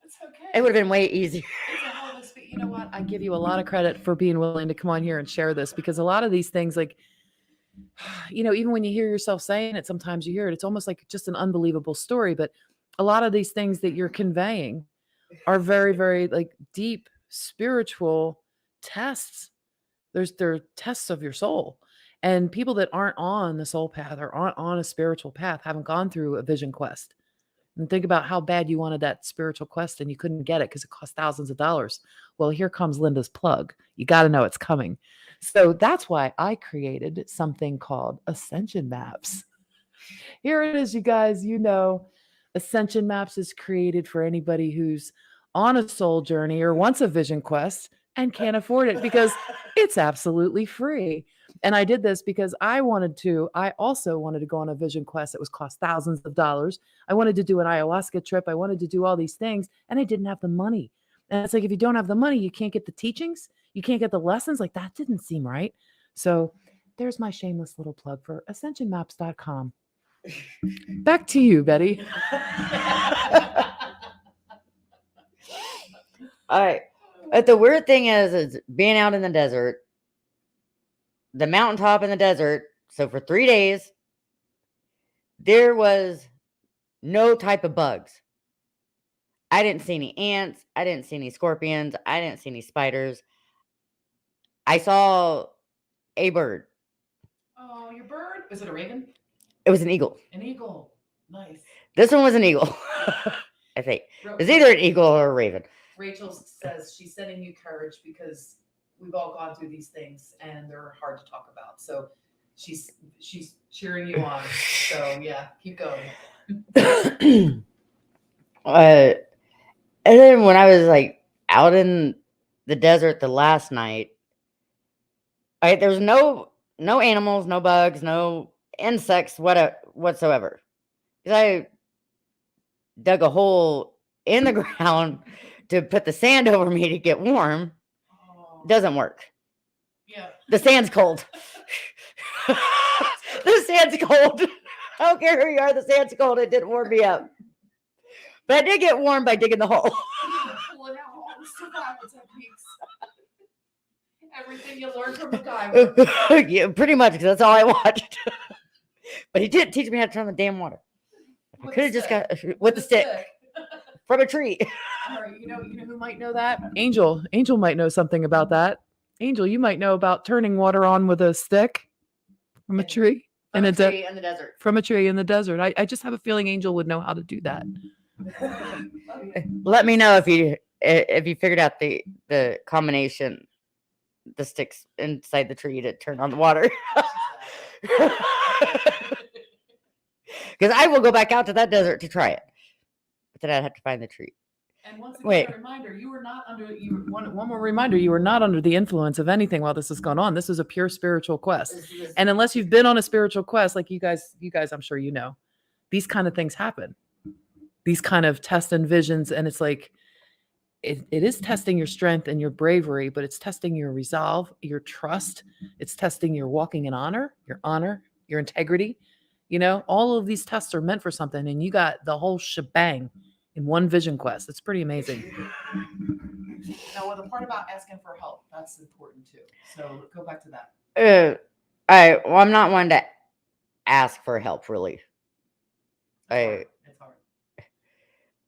It's okay. It would have been way easier. It's a hell of a speed. You know what? I give you a lot of credit for being willing to come on here and share this, because a lot of these things, like, even when you hear yourself saying it, sometimes you hear it, it's almost like just an unbelievable story. But a lot of these things that you're conveying are very, very like deep spiritual tests. They're tests of your soul. And people that aren't on the soul path or aren't on a spiritual path haven't gone through a vision quest. And think about how bad you wanted that spiritual quest and you couldn't get it because it cost thousands of dollars. Well, here comes Linda's plug. You got to know it's coming. So that's why I created something called Ascension Maps. Here it is, you guys. Ascension Maps is created for anybody who's on a soul journey or wants a vision quest and can't afford it, because it's absolutely free. And I did this because I also wanted to go on a vision quest that was cost thousands of dollars. I wanted to do an ayahuasca trip. I wanted to do all these things, and I didn't have the money. And it's like, if you don't have the money, you can't get the teachings. You can't get the lessons. Like, that didn't seem right. So there's my shameless little plug for ascensionmaps.com. Back to you, Betty. All right. But the weird thing is being out in the desert, the mountaintop in the desert. So for 3 days, there was no type of bugs. I didn't see any ants. I didn't see any scorpions. I didn't see any spiders. I saw a bird. Oh, your bird? Was it a raven? It was an eagle. An eagle. Nice. This one was an eagle. I think. It's either an eagle or a raven. Rachel says she's sending you courage because we've all gone through these things and they're hard to talk about. So she's cheering you on. So yeah, keep going. And then when I was like out in the desert the last night, there was no animals, no bugs, no insects, whatsoever. Because I dug a hole in the ground to put the sand over me to get warm. Doesn't work. Yeah. The sand's cold. The sand's cold. I don't care who you are, the sand's cold. It didn't warm me up. But I did get warm by digging the hole. Pulling out all the survival techniques. Everything you learned from MacGyver. Yeah, pretty much, because that's all I watched. But he did teach me how to turn the damn water. I could have just got with the stick from a tree. All right, you know who might know that? Angel. Angel might know something about that. Angel, you might know about turning water on with a stick from a tree From in a tree in the desert. From a tree in the desert. I just have a feeling Angel would know how to do that. Let me know if you figured out the combination, the sticks inside the tree to turn on the water. Because I will go back out to that desert to try it, but then I'd have to find the tree. And once again, a reminder: you were not under. One more reminder: you were not under the influence of anything while this is going on. This is a pure spiritual quest, and unless you've been on a spiritual quest, like you guys, I'm sure you know, these kind of things happen. These kind of tests and visions, and it's like it is testing your strength and your bravery, but it's testing your resolve, your trust. It's testing your walking in honor, your integrity. You know, all of these tests are meant for something, and you got the whole shebang in one vision quest. It's pretty amazing. Now, the part about asking for help, that's important too. So go back to that. I'm not one to ask for help, really. It's hard.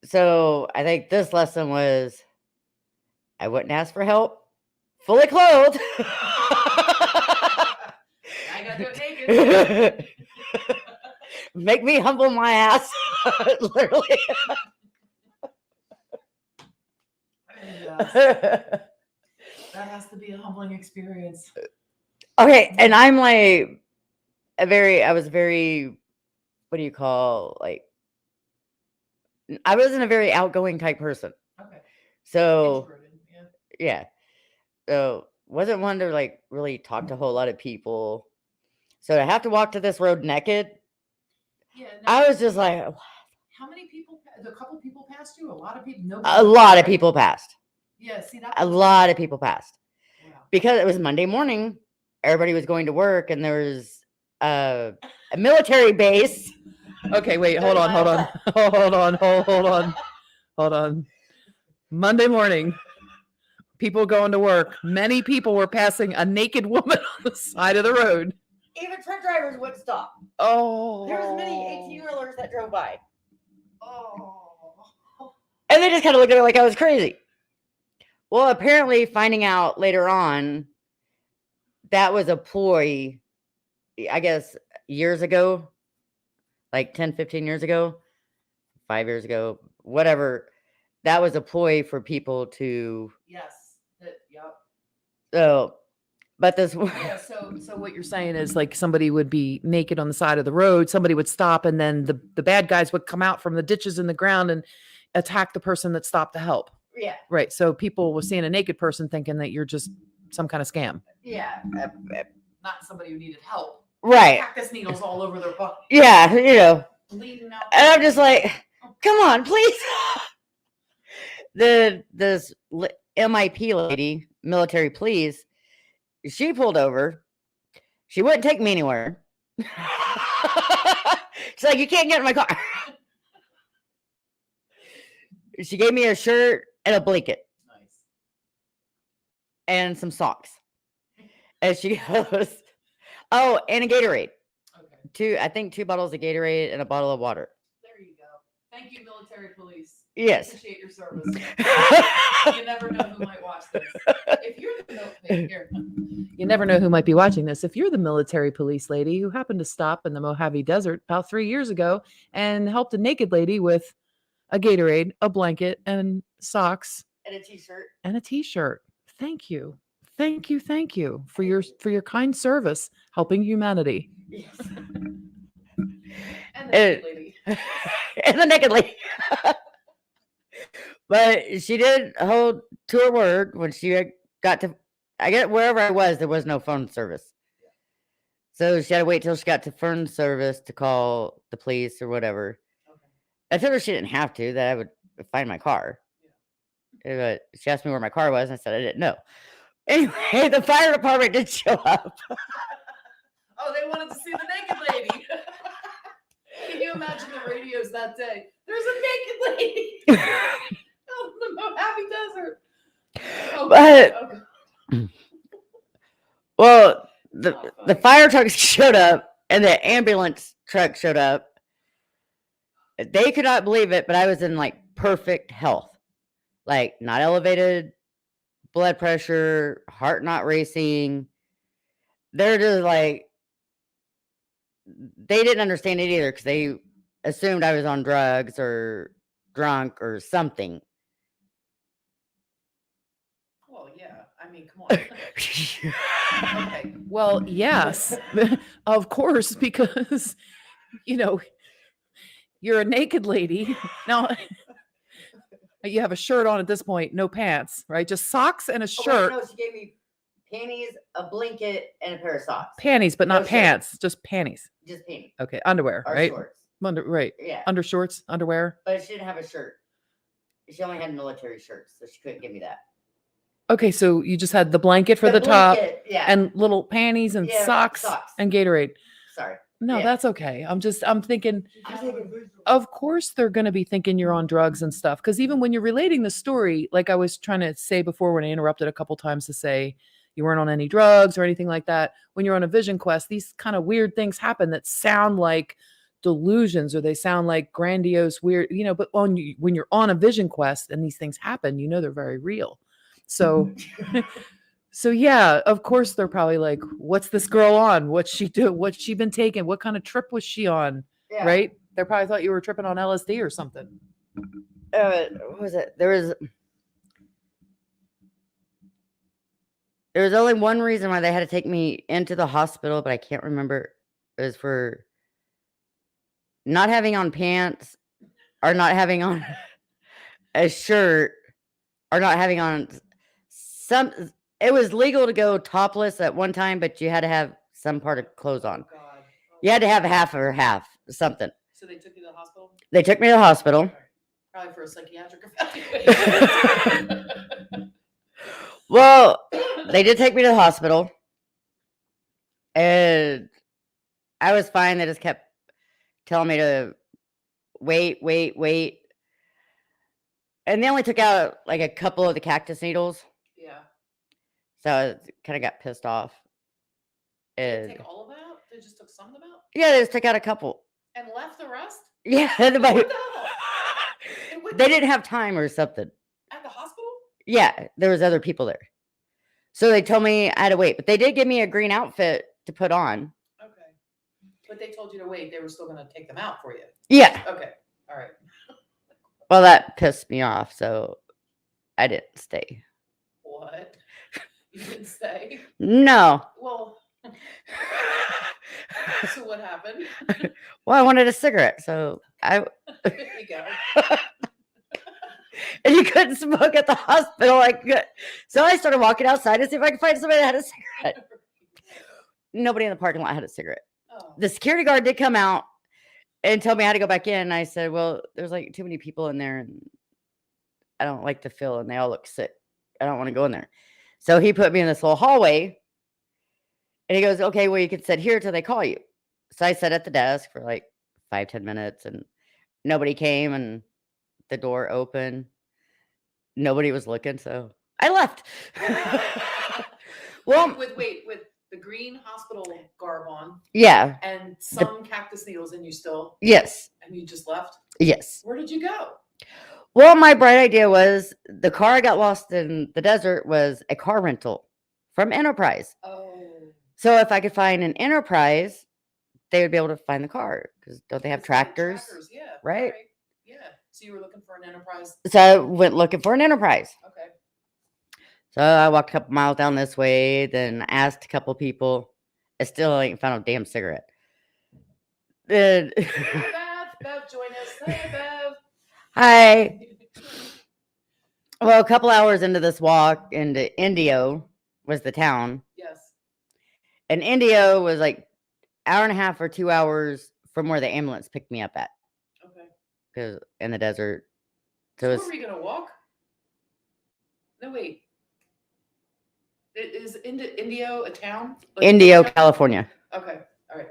So I think this lesson was I wouldn't ask for help fully clothed. I got to do it naked. Make me humble my ass. Literally. That has to be a humbling experience. Okay, and I'm like I was very, what do you call, like, I wasn't a very outgoing type person. Okay. So, yeah. So, wasn't one to like really talk to a whole lot of people. So to have to walk to this road naked, yeah, I was just like, how many people? A couple people passed you. A lot of people. A lot of people passed. Yeah, see that. A lot of people passed. Wow. Because it was Monday morning. Everybody was going to work, and there was a military base. Okay, wait, hold on. Monday morning, people going to work. Many people were passing a naked woman on the side of the road. Even truck drivers would stop. Oh. There was many 18-wheelers that drove by. Oh. And they just kind of looked at it like I was crazy. Well, apparently finding out later on, that was a ploy, I guess, years ago, like 10, 15 years ago, 5 years ago, whatever. That was a ploy for people to. Yes. Yep. So, but this. Yeah. So what you're saying is like somebody would be naked on the side of the road. Somebody would stop, and then the bad guys would come out from the ditches in the ground and attack the person that stopped to help. Yeah. Right. So people were seeing a naked person thinking that you're just some kind of scam. Yeah. Not somebody who needed help. Right. Cactus needles all over their butt. Yeah, you know. Bleeding out. And I'm just like, come on, please. This MIP lady, military police, she pulled over. She wouldn't take me anywhere. She's like, you can't get in my car. She gave me a shirt and a blanket. Nice. And some socks. And she goes, oh, and a Gatorade. Okay. I think 2 bottles of Gatorade and a bottle of water. There you go. Thank you, military police. Yes. Appreciate your service. You never know who might watch this. If you're you never know who might be watching this. If you're the military police lady who happened to stop in the Mohave Desert about 3 years ago and helped a naked lady with a Gatorade, a blanket, and socks, And a t-shirt. Thank you. Thank you for your kind service helping humanity. Yes. And the naked lady. And the naked lady. But she did hold to her word when she got to, I get wherever I was, there was no phone service. So she had to wait till she got to phone service to call the police or whatever. Okay. I told her she didn't have to, that I would find my car. Yeah. But she asked me where my car was, and I said I didn't know. Anyway, the fire department did show up. Oh, they wanted to see the naked lady. Can you imagine the radios that day? There's a naked lady out in the Mohave Desert. Oh, but, okay. Well, the fire trucks showed up, and the ambulance truck showed up. They could not believe it, but I was in like perfect health. Like not elevated blood pressure, heart not racing. They're just like, they didn't understand it either because they assumed I was on drugs or drunk or something. Well, yeah. I mean, come on. Okay. Well, yes, of course, because you're a naked lady. Now, you have a shirt on at this point, no pants, right? Just socks and a shirt. Oh, wait, no, she gave me panties, a blanket, and a pair of socks. Panties, but not No shirt. pants, just panties. Just panties. Okay, underwear, Or right? shorts. Right. Yeah. Undershorts, underwear. But she didn't have a shirt. She only had military shirts, so she couldn't give me that. Okay, so you just had the blanket for the top yeah. and little panties and socks and Gatorade. Sorry. No, Yeah. that's okay. I'm thinking, of course they're going to be thinking you're on drugs and stuff. Because even when you're relating the story, like I was trying to say before when I interrupted a couple times to say you weren't on any drugs or anything like that. When you're on a vision quest, these kind of weird things happen that sound like delusions or they sound like grandiose, weird, but when you're on a vision quest and these things happen, they're very real. So So yeah, of course they're probably like, what's this girl on? What's she do? What's she been taking? What kind of trip was she on? Yeah. Right? They probably thought you were tripping on LSD or something. What was it? There was only one reason why they had to take me into the hospital, but I can't remember. It was for not having on pants or not having on a shirt or not having on some. It was legal to go topless at one time, but you had to have some part of clothes on. Oh, God. You had to have half or half, something. So they took you to the hospital? They took me to the hospital. Probably for a psychiatric evaluation. Well, they did take me to the hospital. And I was fine. They just kept telling me to wait. And they only took out like a couple of the cactus needles. Yeah. So I kind of got pissed off. Did they take all of them out? They just took some of them out? Yeah, they just took out a couple. And left the rest? Yeah. What the hell? They didn't have time or something. At the hospital? Yeah, there was other people there. So they told me I had to wait. But they did give me a green outfit to put on. Okay. But they told you to wait. They were still going to take them out for you. Yeah. Okay. All right. Well, that pissed me off. So I didn't stay. What? You didn't stay? No. Well, so what happened? Well, I wanted a cigarette, so There you go. And you couldn't smoke at the hospital. So I started walking outside to see if I could find somebody that had a cigarette. Nobody in the parking lot had a cigarette. Oh. The security guard did come out and tell me I had to go back in. I said, well, there's like too many people in there and I don't like the feel and they all look sick. I don't want to go in there. So he put me in this little hallway and he goes, okay, well, you can sit here till they call you. So I sat at the desk for like 5-10 minutes and nobody came and the door opened. Nobody was looking. So I left. Well, with the green hospital garb on. Yeah. And some cactus needles in you still. Yes. And you just left? Yes. Where did you go? Well, my bright idea was the car I got lost in the desert was a car rental from Enterprise. Oh. So if I could find an Enterprise, they would be able to find the car because don't they have tractors? Yeah. Right? Yeah. So you were looking for an Enterprise? So I went looking for an Enterprise. Okay. So I walked a couple miles down this way, then asked a couple people. I still ain't found a damn cigarette. Then Bev, join us. Hey, Bev. Hi. Well, a couple hours into this walk into Indio was the town. Yes. And Indio was like hour and a half or 2 hours from where the ambulance picked me up at. Okay. Because in the desert. So where were you going to walk? No, wait. Is Indio a town? Like Indio, California. Okay. All right.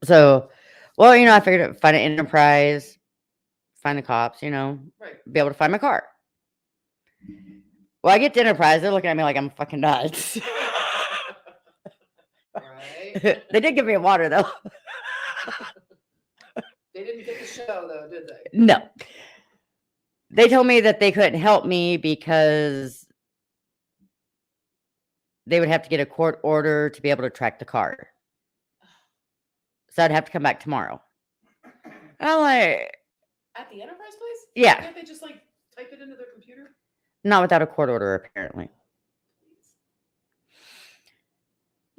So, well, I figured I'd find an Enterprise, find the cops, right. Be able to find my car. Well, I get to Enterprise. They're looking at me like I'm fucking nuts. Right. They did give me a water, though. They didn't get the show though, did they? No. They told me that they couldn't help me because they would have to get a court order to be able to track the car. So I'd have to come back tomorrow. And I'm like, At the Enterprise place? Yeah. Can't they just like type it into their computer? Not without a court order, apparently.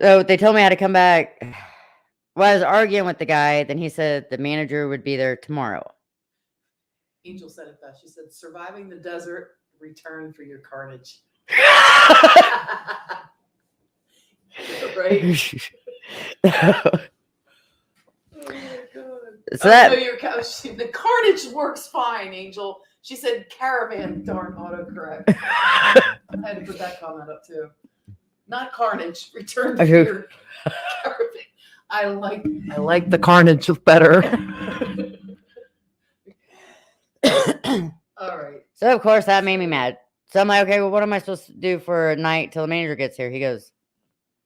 So they told me I had to come back. Well, I was arguing with the guy. Then he said the manager would be there tomorrow. Angel said it best. She said, "Surviving the desert, return for your carnage." Right? Oh my God. So that the carnage works fine, Angel. She said caravan, darn autocorrect. I had to put that comment up too. Not carnage, return for your caravan. I like the carnage better. All right. So of course that made me mad. So I'm like, okay, well, what am I supposed to do for a night till the manager gets here? He goes,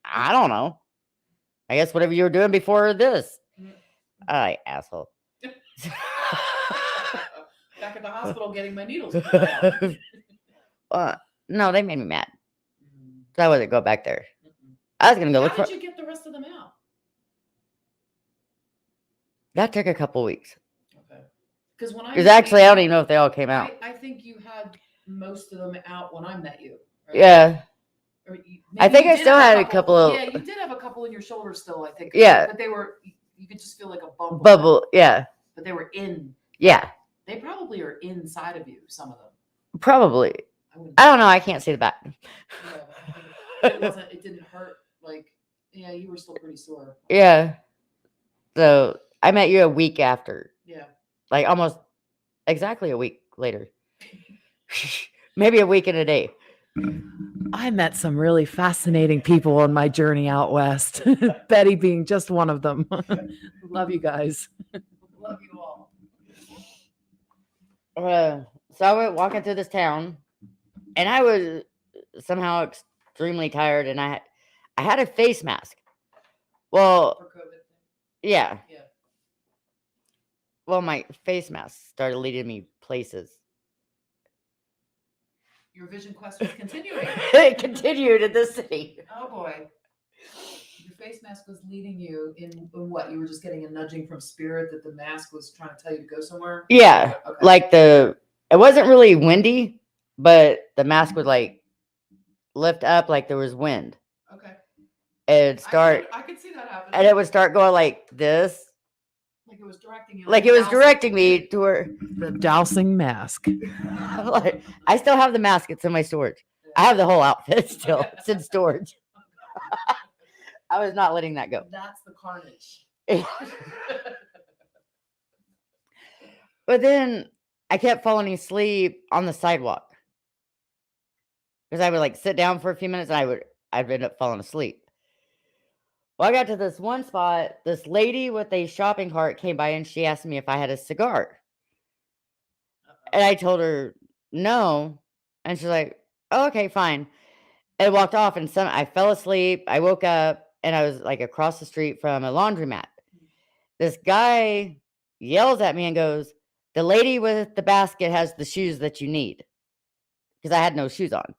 I don't know. I guess whatever you were doing before this. I asshole. Back at the hospital getting my needles. No, they made me mad. So I wasn't go back there. I was gonna go look for. How did you get the rest of them out? That took a couple weeks. Okay. Because when I actually, I don't even know if they all came out. I think you had most of them out when I met you. Right? Yeah. Or I think I still had a couple of. Yeah, you did have a couple in your shoulder still, I think. Yeah. But they were, you could just feel like a bubble. Yeah. But they were in. Yeah. They probably are inside of you, some of them. Probably. I don't know. I can't see the back. Yeah, it didn't hurt. Like, yeah, you were still pretty sore. Yeah. So I met you a week after. Yeah. Like almost exactly a week later. Maybe a week and a day. I met some really fascinating people on my journey out west. Betty being just one of them. Love you guys. Love you all. So I went walking through this town, and I was somehow extremely tired, and I had a face mask. Well, For COVID. yeah. Yeah. Well, my face mask started leading me places. Your vision quest was continuing. It continued in this city. Oh boy. Your face mask was leading you in what? You were just getting a nudging from spirit that the mask was trying to tell you to go somewhere? Yeah. Okay. Like it wasn't really windy, but the mask would like lift up like there was wind. Okay. And start. I could see that happening. And it would start going like this. Like it was directing you. Like it was directing me to where the dowsing mask. Like, I still have the mask. It's in my storage. I have the whole outfit still. It's in storage. I was not letting that go. That's the carnage. But then I kept falling asleep on the sidewalk. Because I would like sit down for a few minutes and I'd end up falling asleep. Well, I got to this one spot. This lady with a shopping cart came by and she asked me if I had a cigar. And I told her no. And she's like, oh, okay, fine. And walked off and I fell asleep. I woke up and I was like across the street from a laundromat. This guy yells at me and goes, the lady with the basket has the shoes that you need. Because I had no shoes on.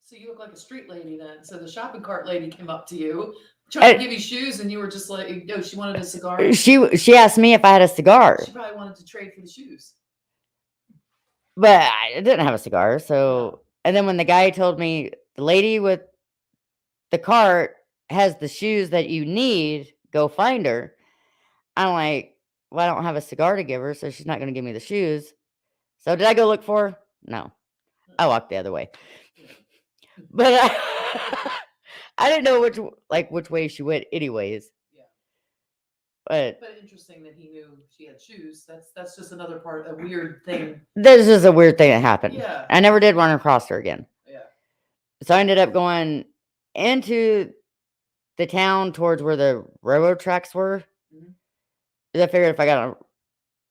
So you look like a street lady then. So the shopping cart lady came up to you, trying to give you shoes, and you were just like, no, she wanted a cigar. She asked me if I had a cigar. She probably wanted to trade for the shoes. But I didn't have a cigar. So, and then when the guy told me the lady with the cart has the shoes that you need, go find her. I'm like, well, I don't have a cigar to give her, so she's not going to give me the shoes. So did I go look for her? No. I walked the other way. But I didn't know which way she went anyways. Yeah. But interesting that he knew she had shoes. That's just another part, a weird thing. This is a weird thing that happened. Yeah. I never did run across her again. Yeah. So I ended up going into the town towards where the railroad tracks were. Mm-hmm. I figured if I got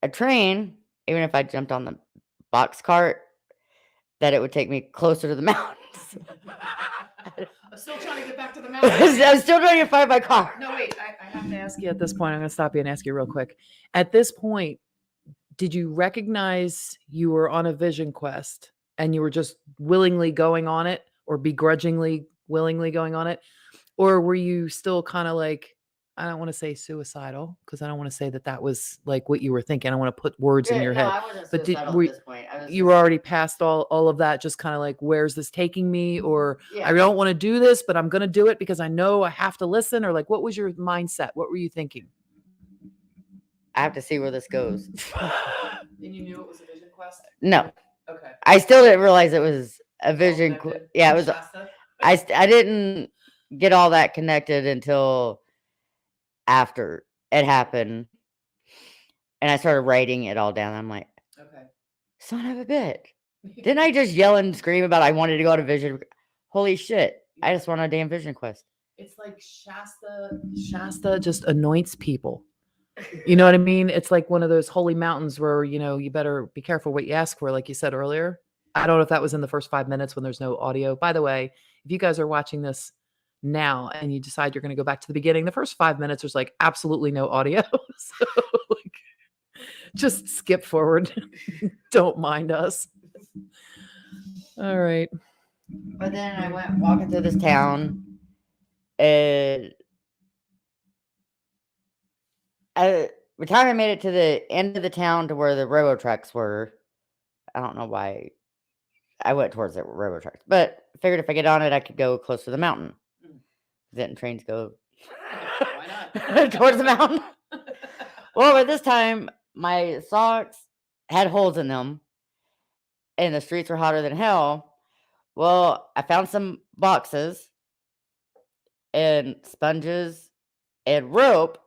a train, even if I jumped on the box cart, that it would take me closer to the mountains. I'm still trying to get back to the mountain. I'm still trying to find my car. No, wait. I have to ask you at this point. I'm going to stop you and ask you real quick. At this point, did you recognize you were on a vision quest and you were just willingly going on it, or begrudgingly, willingly going on it? Or were you still kind of like, I don't want to say suicidal, because I don't want to say that that was like what you were thinking. I want to put words in your head. I wasn't But suicidal at this point. You were already past all of that, just kind of like, where's this taking me? Or Yeah. I don't want to do this, but I'm going to do it because I know I have to listen. Or like, what was your mindset? What were you thinking? I have to see where this goes. And you knew it was a vision quest? No, Okay. I still didn't realize it was a vision. Connected? Yeah, it was. Shasta? I didn't get all that connected until after it happened, and I started writing it all down. I'm like, Okay. son of a bitch! Didn't I just yell and scream about I wanted to go on a vision? Holy shit! I just went on a damn vision quest. It's like Shasta just anoints people. You know what I mean? It's like one of those holy mountains where, you know, you better be careful what you ask for, like you said earlier. I don't know if that was in the first 5 minutes when there's no audio. By the way, if you guys are watching this now and you decide you're going to go back to the beginning, the first 5 minutes, there's like absolutely no audio. So like, just skip forward. Don't mind us. All right. But then I went walking through this town, and by the time I made it to the end of the town to where the railroad tracks were, I don't know why I went towards the railroad tracks, but figured if I get on it, I could go close to the mountain. Didn't trains go Why not? towards the mountain? Well, by this time, my socks had holes in them, and the streets were hotter than hell. Well, I found some boxes and sponges and rope.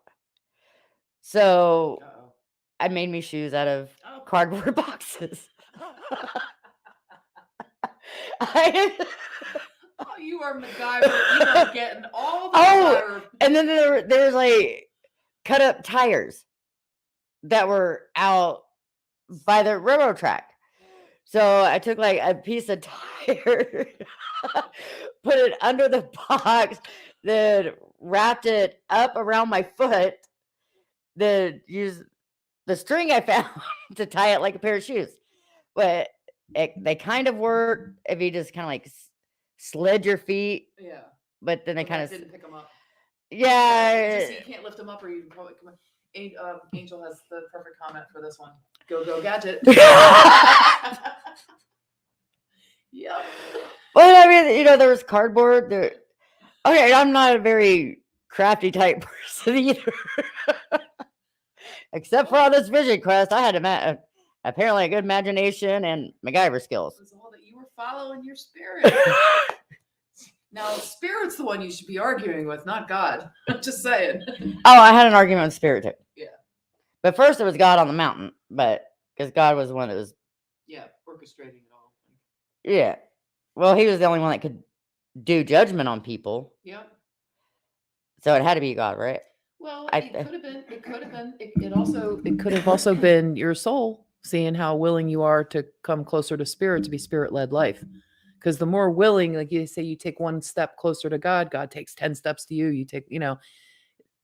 So Uh-oh. I made me shoes out of cardboard boxes. Oh, you are MacGyver. You are getting all the MacGyver. And then there was like cut up tires that were out by the railroad track. So I took like a piece of tire, put it under the box, then wrapped it up around my foot, then used the string I found to tie it like a pair of shoes. But they kind of work if you just kind of like slid your feet. Yeah. But then they kind of didn't pick them up. Yeah. You can't lift them up, or you can probably come on. Angel has the perfect comment for this one. Go gadget. Yep. Well, I mean, you know, there was cardboard. There. Okay, I'm not a very crafty type person either. Except for on this vision quest, I had apparently a good imagination and MacGyver skills. It's all that you were following your spirit. Now, spirit's the one you should be arguing with, not God. I'm just saying. Oh, I had an argument with spirit too. Yeah. But first it was God on the mountain, but because God was the one that was orchestrating it all. Yeah. Well, he was the only one that could do judgment on people. Yep. So it had to be God, right? Well, it could have been. It could have been. It could have also been your soul, seeing how willing you are to come closer to spirit, to be spirit-led life. Because the more willing, like you say, you take one step closer to God, God takes 10 steps to you. You take,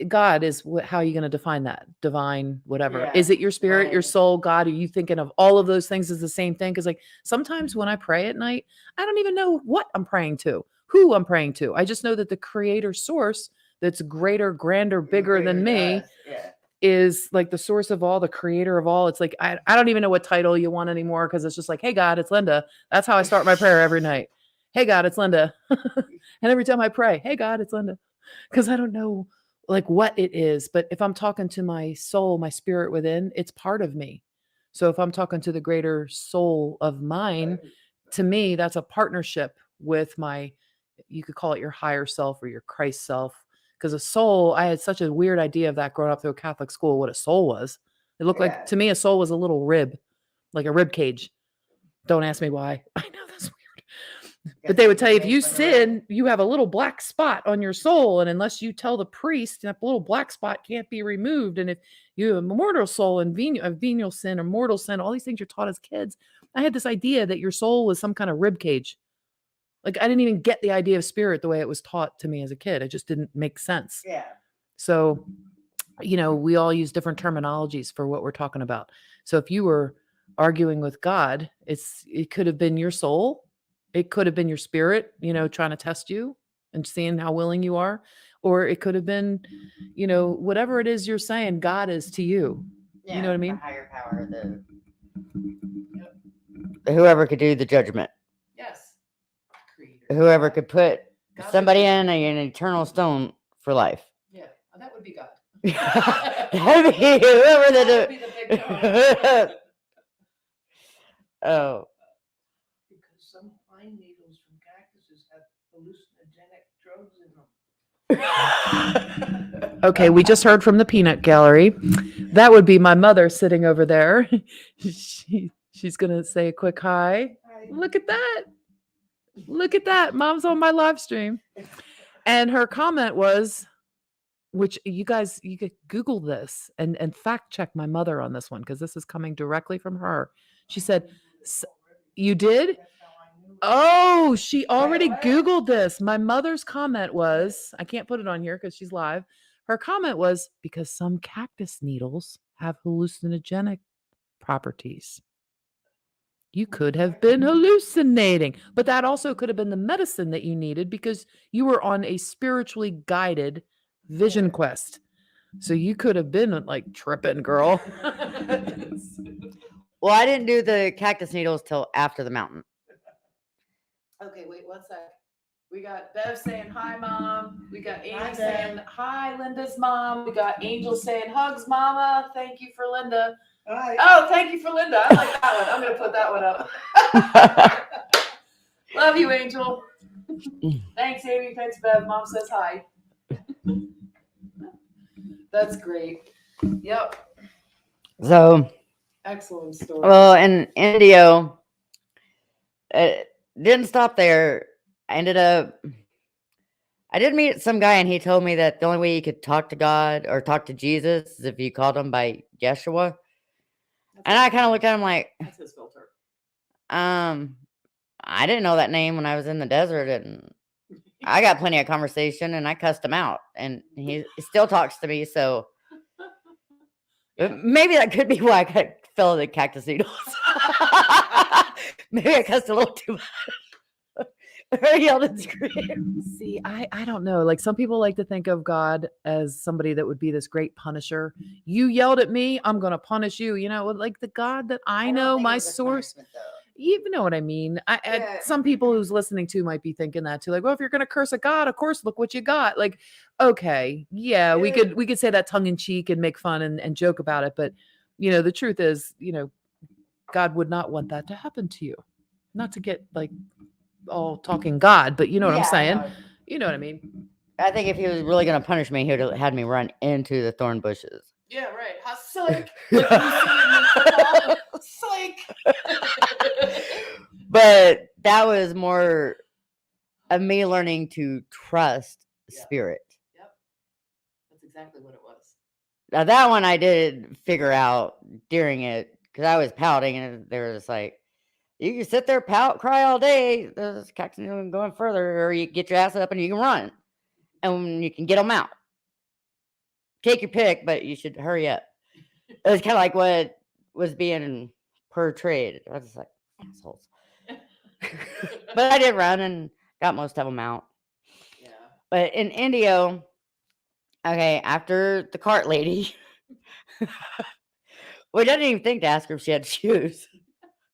God is how are you going to define that? Divine, whatever. Yeah, is it your spirit, right. your soul, God? Are you thinking of all of those things as the same thing? Because like sometimes when I pray at night, I don't even know what I'm praying to, who I'm praying to. I just know that the creator source that's greater, grander, bigger than me is like the source of all, the creator of all. It's like, I don't even know what title you want anymore, because it's just like, hey, God, it's Linda. That's how I start my prayer every night. Hey, God, it's Linda. And every time I pray, hey, God, it's Linda. Because I don't know like what it is. But if I'm talking to my soul, my spirit within, it's part of me. So if I'm talking to the greater soul of mine, to me, that's a partnership with you could call it your higher self or your Christ self. Because a soul, I had such a weird idea of that growing up through a Catholic school, what a soul was. It looked like, to me, a soul was a little rib, like a rib cage. Don't ask me why. I know that's weird. But they would tell you, if you sin, you have a little black spot on your soul. And unless you tell the priest, that little black spot can't be removed. And if you have a mortal soul and venial sin or mortal sin, all these things you're taught as kids. I had this idea that your soul was some kind of rib cage. Like, I didn't even get the idea of spirit the way it was taught to me as a kid. It just didn't make sense. Yeah. So, we all use different terminologies for what we're talking about. So if you were arguing with God, it could have been your soul. It could have been your spirit, trying to test you and seeing how willing you are. Or it could have been, whatever it is you're saying God is to you. Yeah, You know what I mean? The higher power, whoever could do the judgment. Yes. Creator. Whoever could put God somebody would in an eternal stone for life. Yeah, that would be God. That'd be whoever That would be the big God. Oh. Because some pine needles from cactuses have hallucinogenic drugs in them. Okay, we just heard from the peanut gallery. That would be my mother sitting over there. She's gonna say a quick hi. Look at that. Look at that. Mom's on my live stream. And her comment was, which you could Google this and fact check my mother on this one, because this is coming directly from her. She said, you did? Oh, she already Googled this. My mother's comment was, I can't put it on here because she's live. Her comment was, because some cactus needles have hallucinogenic properties. You could have been hallucinating, but that also could have been the medicine that you needed because you were on a spiritually guided vision quest. So you could have been like tripping, girl. Well, I didn't do the cactus needles till after the mountain. Okay, wait 1 sec. We got Bev saying hi, Mom. We got Amy Hi, Bev. saying hi, Linda's mom. We got Angel saying hugs, Mama. Thank you for Linda. Hi. Oh, thank you for Linda. I like that one. I'm going to put that one up. Love you, Angel. Thanks, Amy. Thanks, Bev. Mom says hi. That's great. Yep. So, Excellent story. well, in Indio, didn't stop there. I did meet some guy, and he told me that the only way you could talk to God or talk to Jesus is if you called him by Yeshua. And I kind of looked at him like, That's his filter. I didn't know that name when I was in the desert, and I got plenty of conversation, and I cussed him out, and he still talks to me. So maybe that could be why I fell in the cactus needles. Maybe I cussed a little too much. Or yelled and screamed. See, I don't know. Like, some people like to think of God as somebody that would be this great punisher. You yelled at me, I'm going to punish you. Like the God that I know, my source. You know what I mean? Yeah. Some people who's listening to might be thinking that too. Like, well, if you're going to curse a God, of course, look what you got. Like, okay, yeah, we could say that tongue in cheek and make fun and joke about it. But, the truth is, God would not want that to happen to you. Not to get like all talking God, but you know what I'm saying? You know what I mean? I think if he was really going to punish me, he would have had me run into the thorn bushes. Yeah, right. Psych. Like you see in the psych. But that was more of me learning to trust spirit. Yep. That's exactly what it was. Now that one I did figure out during it, because I was pouting, and they were just like, you can sit there, pout, cry all day. This cactus isn't going further, or you get your ass up and you can run, and you can get them out. Take your pick, but you should hurry up. It was kind of like what was being portrayed. I was just like, assholes. But I did run and got most of them out. Yeah. But in Indio, okay, after the cart lady, we didn't even think to ask her if she had shoes.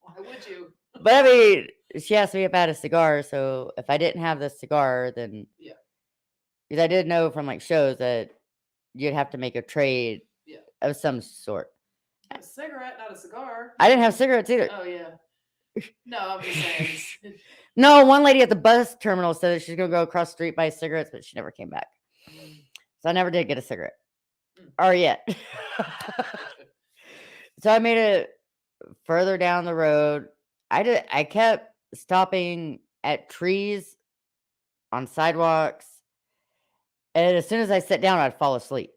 Why would you? But I mean, she asked me if I had a cigar. So if I didn't have the cigar, then because I did know from like shows that you'd have to make a trade of some sort. A cigarette, not a cigar. I didn't have cigarettes either. Oh yeah. No, I'm just saying. No, one lady at the bus terminal said that she's gonna go across the street buy cigarettes, but she never came back. So I never did get a cigarette. Or yet. So I made it further down the road. I kept stopping at trees, on sidewalks, and as soon as I sat down, I'd fall asleep.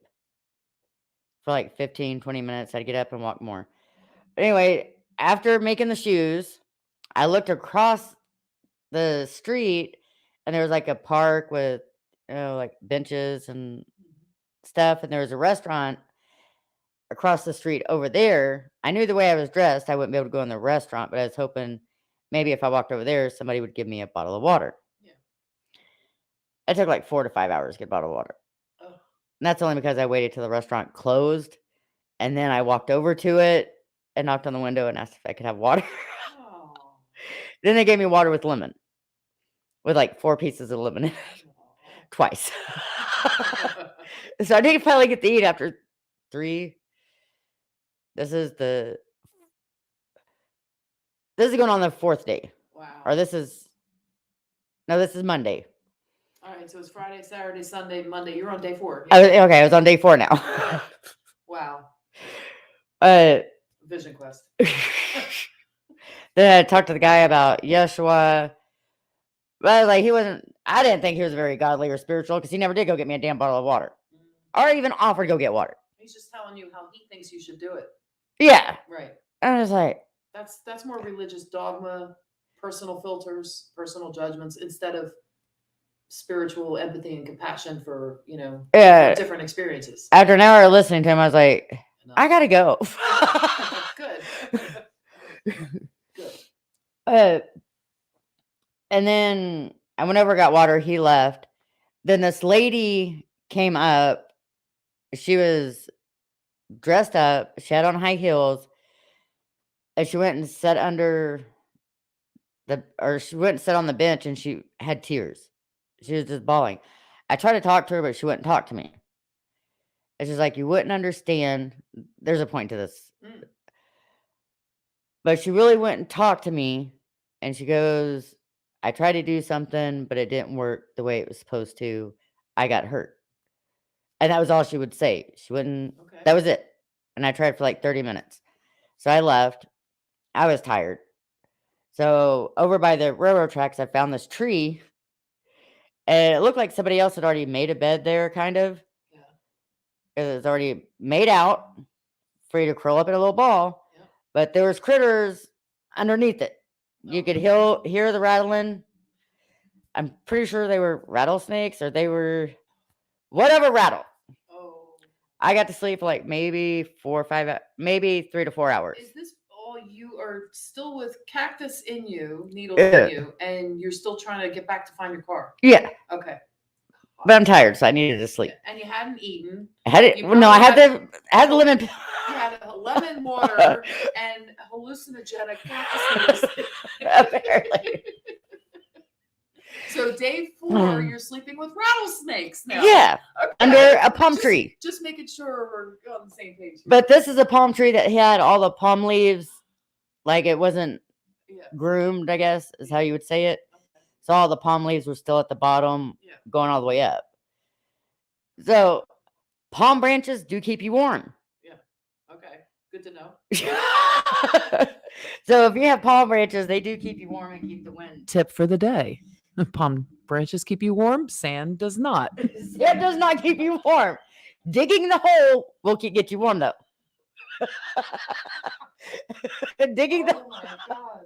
For like 15, 20 minutes, I'd get up and walk more. But anyway, after making the shoes, I looked across the street, and there was like a park with like benches and stuff, and there was a restaurant across the street over there. I knew the way I was dressed, I wouldn't be able to go in the restaurant, but I was hoping maybe if I walked over there, somebody would give me a bottle of water. Yeah. It took like 4 to 5 hours to get a bottle of water. Oh. And that's only because I waited till the restaurant closed, and then I walked over to it and knocked on the window and asked if I could have water. Oh. Then they gave me water with lemon, with like 4 pieces of lemon in it, twice. So I didn't finally get to eat after 3. This is going on the 4th day. Wow. Or this is Monday. All right, so it's Friday, Saturday, Sunday, Monday. You're on day 4. I was on day 4 now. Wow. uh, Vision quest. Then I talked to the guy about Yeshua. But like I didn't think he was very godly or spiritual because he never did go get me a damn bottle of water. Or even offer to go get water. He's just telling you how he thinks you should do it. Yeah. Right. I was like, That's more religious dogma, personal filters, personal judgments, instead of spiritual empathy and compassion for, yeah. different experiences. After an hour of listening to him, I was like, Enough. I gotta go. Good. Good. And then I went over, got water. He left. Then this lady came up. She was dressed up. She had on high heels. And she went and sat on the bench, and she had tears. She was just bawling. I tried to talk to her, but she wouldn't talk to me. It's just like, you wouldn't understand. There's a point to this. But she really wouldn't talk to me. And she goes, I tried to do something, but it didn't work the way it was supposed to. I got hurt. And that was all she would say. She wouldn't. Okay. That was it. And I tried for like 30 minutes. So I left. I was tired. So over by the railroad tracks, I found this tree. And it looked like somebody else had already made a bed there, kind of. Yeah. It was already made out for you to curl up in a little ball. Yeah. But there was critters underneath it. You could hear the rattling. I'm pretty sure they were rattlesnakes, or they were whatever rattle. Oh. I got to sleep for like maybe 4 or 5, maybe 3 to 4 hours. Is this all you are still with cactus in you, needles in you, and you're still trying to get back to find your car? Yeah. Okay. But I'm tired, so I needed to sleep. And you hadn't eaten. I had it. No, I had the lemon. You had a lemon water and hallucinogenic cactus. Apparently. So day 4, you're sleeping with rattlesnakes now. Yeah, okay. Under a palm tree. Just making sure we're on the same page. But this is a palm tree that had all the palm leaves, like it wasn't groomed, I guess is how you would say it. Okay. So all the palm leaves were still at the bottom, going all the way up. So palm branches do keep you warm. Yeah. Okay. Good to know. So if you have palm branches, they do keep you warm and keep the wind. Tip for the day. Palm branches keep you warm. Sand does not. Sand does not keep you warm. Digging the hole will get you warm, though. Digging the hole. God.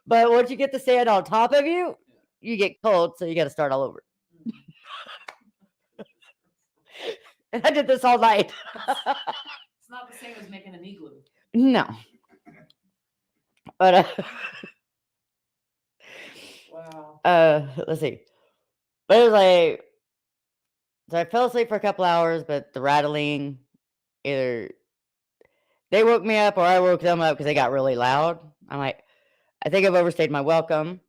But once you get the sand on top of you, you get cold, so you got to start all over. And I did this all night. It's not the same as making an igloo. No. But wow. Let's see. But it was like, so I fell asleep for a couple hours, but the rattling, either they woke me up or I woke them up because they got really loud. I'm like, I think I've overstayed my welcome.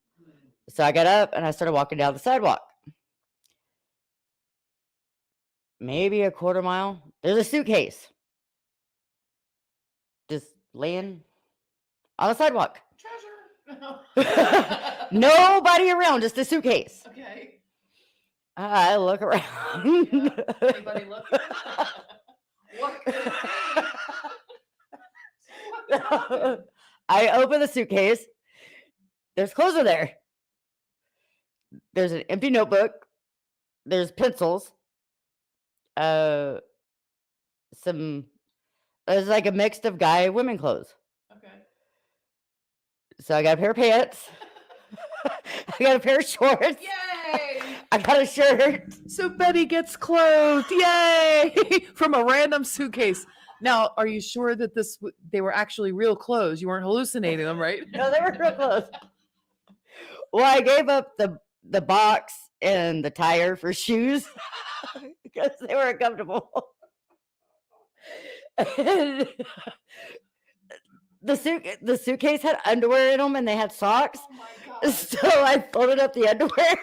So I got up and I started walking down the sidewalk. Maybe a quarter mile. There's a suitcase just laying on the sidewalk. Treasure. Nobody around, just a suitcase. Okay. I look around. Yeah. Anybody look? What could it be? I open the suitcase. There's clothes in there. There's an empty notebook. There's pencils. There's like a mix of guy women clothes. Okay. So I got a pair of pants. I got a pair of shorts. Yay! I got a shirt. So Betty gets clothed. Yay! From a random suitcase. Now, are you sure that they were actually real clothes? You weren't hallucinating them, right? No, they were real close. Well, I gave up the box and the tire for shoes because they were uncomfortable. And the suitcase had underwear in them and they had socks. Oh my God. So I folded up the underwear.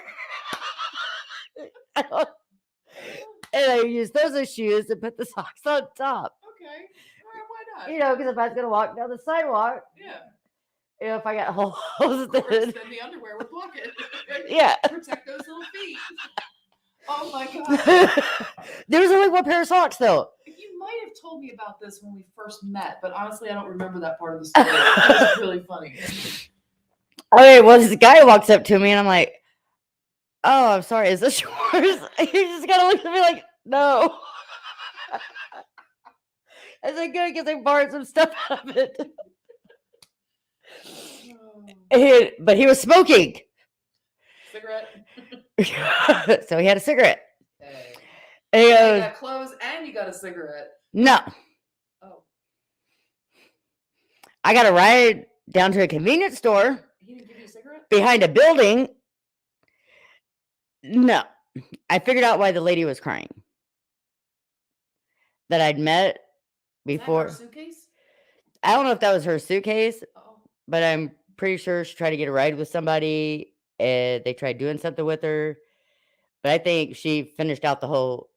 And I used those as shoes and put the socks on top. Okay. All right, why not? You know, because if I was going to walk down the sidewalk, Yeah. you know, if I got holes, Of course, then, then the underwear would block it. yeah. Protect those little feet. Oh my God. There was only one pair of socks, though. You might have told me about this when we first met, but honestly, I don't remember that part of the story. It was really funny. Okay, well, this guy walks up to me and I'm like, oh, I'm sorry, is this yours? He just kind of looks at me like, no. I said, good, because I borrowed some stuff out of it. But he was smoking. Cigarette. So he had a cigarette. Hey. And he You goes, got clothes and you got a cigarette. no. Oh, I got a ride down to a convenience store he didn't give you a cigarette? behind a building. No. I figured out why the lady was crying. That I'd met Was that before. her suitcase? I don't know if that was her suitcase, Oh, but I'm pretty sure she tried to get a ride with somebody and they tried doing something with her. But I think she finished out the whole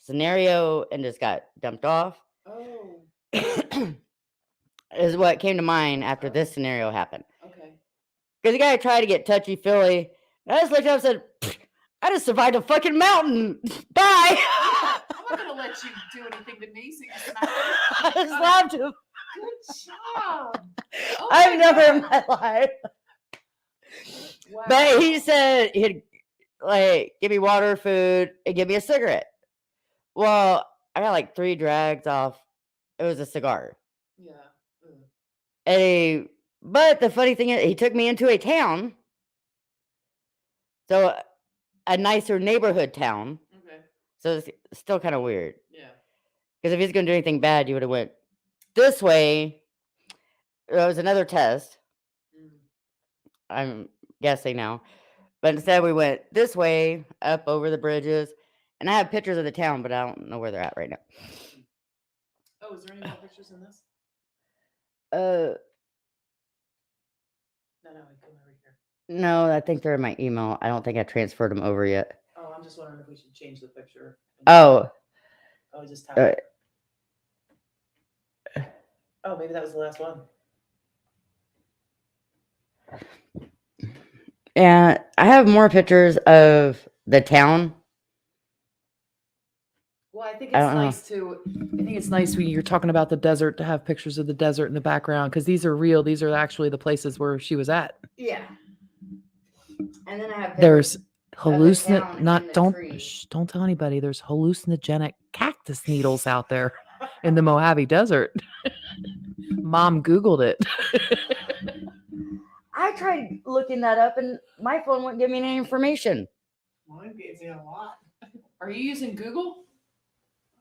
scenario and just got dumped off. oh, Is what came to mind after this scenario happened. okay. Because the guy tried to get touchy-feely. And I just looked up and said, I just survived a fucking mountain. Bye. I'm not gonna let you do anything to me, so you smack me. I just slapped him. Good job. Oh I've my never in God. my life. Wow. But he said he'd like give me water, food, and give me a cigarette. Well, I got like 3 drags off. It was a cigar. Yeah. But the funny thing is, he took me into a town. So a nicer neighborhood town. Okay. So it's still kind of weird. Yeah. Because if he's going to do anything bad, you would have went this way. It was another test. Mm. I'm guessing now. But instead we went this way, up over the bridges. And I have pictures of the town, but I don't know where they're at right now. Oh, is there any more pictures in this? Uh, No, we come over here. no, I think they're in my email. I don't think I transferred them over yet. Oh, I'm just wondering if we should change the picture. Oh, Oh, just tap it. Oh, maybe that was the last one. and I have more pictures of the town. Well, I think I it's don't know. nice to. I think it's nice when you're talking about the desert to have pictures of the desert in the background because these are real. These are actually the places where she was at. Yeah. And then I have There's town hallucinate. in Not the don't tree. don't tell anybody. There's hallucinogenic cactus needles out there in the Mohave Desert. Mom Googled it. I tried looking that up and my phone wouldn't give me any information. Mine gave me a lot. Are you using Google?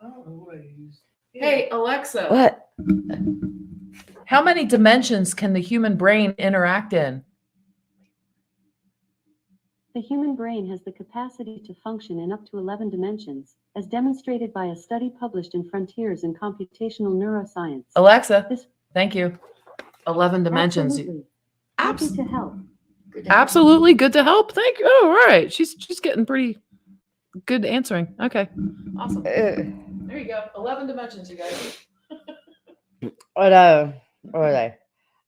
I don't know what I use. Hey Alexa, What? how many dimensions can the human brain interact in? The human brain has the capacity to function in up to 11 dimensions, as demonstrated by a study published in Frontiers in Computational Neuroscience. Alexa, This- thank you. 11 dimensions. Absolutely. Happy to help. Absolutely good to help. Thank you. Oh, all right. She's getting pretty good answering. Okay. Awesome. There you go. 11 dimensions, you guys. What were they?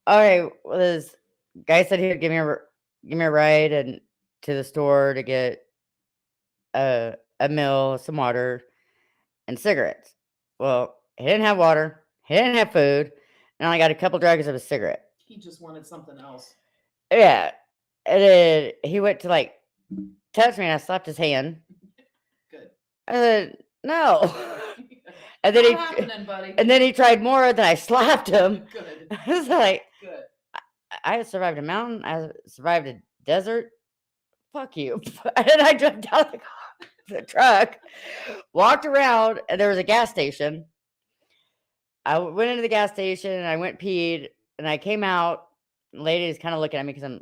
All right. Well, this guy said he'd give me a ride and to the store to get a meal, some water, and cigarettes. Well, he didn't have water. He didn't have food. And I got a couple drags of a cigarette. He just wanted something else. Yeah. And then he went to like touch me and I slapped his hand. Good. I said, no. And then What's happening, buddy? he tried more than I slapped him. Good. I was like, Good. I survived a mountain. I survived a desert? Fuck you. And I jumped out of the truck, walked around, and there was a gas station. I went into the gas station and I went peed and I came out. The lady is kind of looking at me because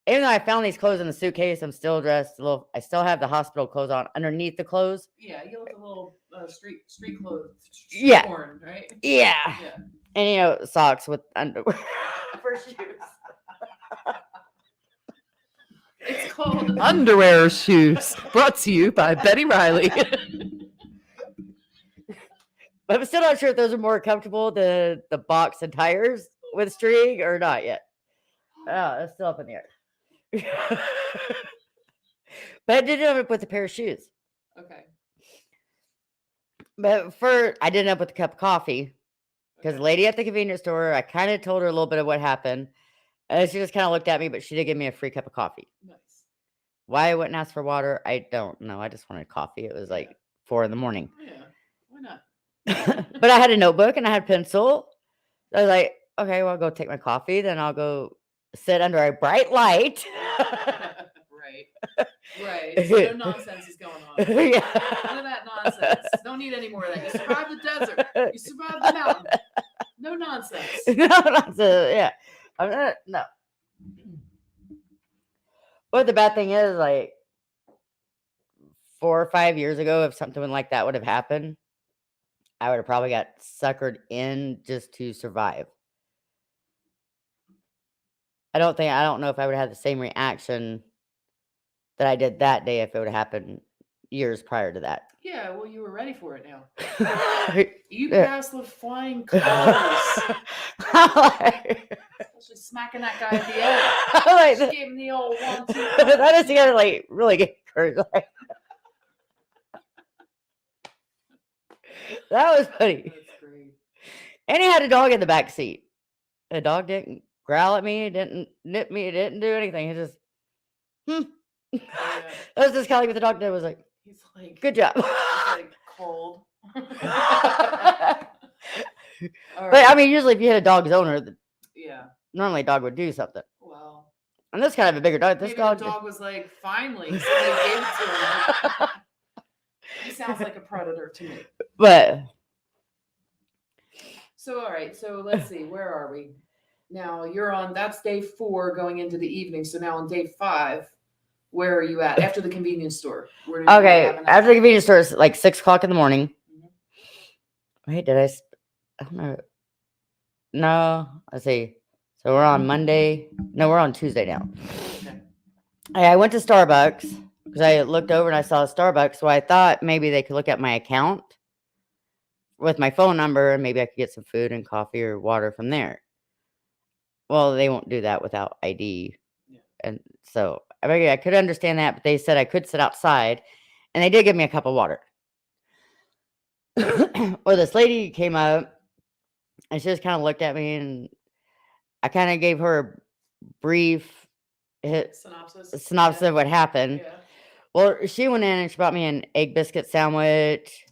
even though I found these clothes in the suitcase, I'm still dressed a little. I still have the hospital clothes on underneath the clothes. Yeah, you look a little street clothes. Yeah. Worn, right? Yeah. Yeah. And socks with underwear for shoes. It's called Underwear Shoes, brought to you by Betty Riley. But I'm still not sure if those are more comfortable than the box and tires with string or not yet. Oh, it's still up in the air. But I did end up with a pair of shoes. Okay. But I did end up with a cup of coffee because the lady at the convenience store, I kind of told her a little bit of what happened. And she just kind of looked at me, but she did give me a free cup of coffee. Nice. Why I wouldn't ask for water, I don't know. I just wanted coffee. It was like 4 a.m. Yeah, why not? But I had a notebook and I had a pencil. I was like, okay, well, I'll go take my coffee. Then I'll go sit under a bright light. Right. So no nonsense is going on. Yeah. None of that nonsense. Don't need any more of that. You survived the desert. You survived the mountain. No nonsense. No nonsense. Yeah. I'm not, no. But the bad thing is, like, 4 or 5 years ago, if something like that would have happened, I would have probably got suckered in just to survive. I don't know if I would have had the same reaction that I did that day if it would have happened years prior to that. Yeah, well, you were ready for it now. You You passed the flying colors. Especially smacking that guy at the end. Like, Just gave him the old 1, 2. that is the other, like, really good courage. Like, that was funny. That's great. And he had a dog in the back seat. The dog didn't growl at me, didn't nip me, didn't do anything. He just, Yeah. That was just kind of like what the dog did. Was like, He's like, good job. he's like cold. All But right. I mean, usually if you hit a dog's owner, Yeah. normally a dog would do something. Well, And this kind of a bigger dog. This maybe dog. the dog was like, finally, somebody gave it to him. He sounds like a predator to me. But So, all right. So let's see. Where are we? Now you're on, that's day 4 going into the evening. So now on day 5, where are you at? After the convenience store. Where did you okay, have enough? after the convenience store, it's like 6 o'clock in the morning. Mhm. Wait, I don't know. No, let's see. So we're on Monday. No, we're on Tuesday now. Okay. I went to Starbucks because I looked over and I saw Starbucks. So I thought maybe they could look at my account with my phone number and maybe I could get some food and coffee or water from there. Well, they won't do that without ID. Yeah. And so I could understand that, but they said I could sit outside and they did give me a cup of water. Well, this lady came up and she just kind of looked at me and I kind of gave her a brief synopsis of what happened. Yeah. Well, she went in and she brought me an egg biscuit sandwich,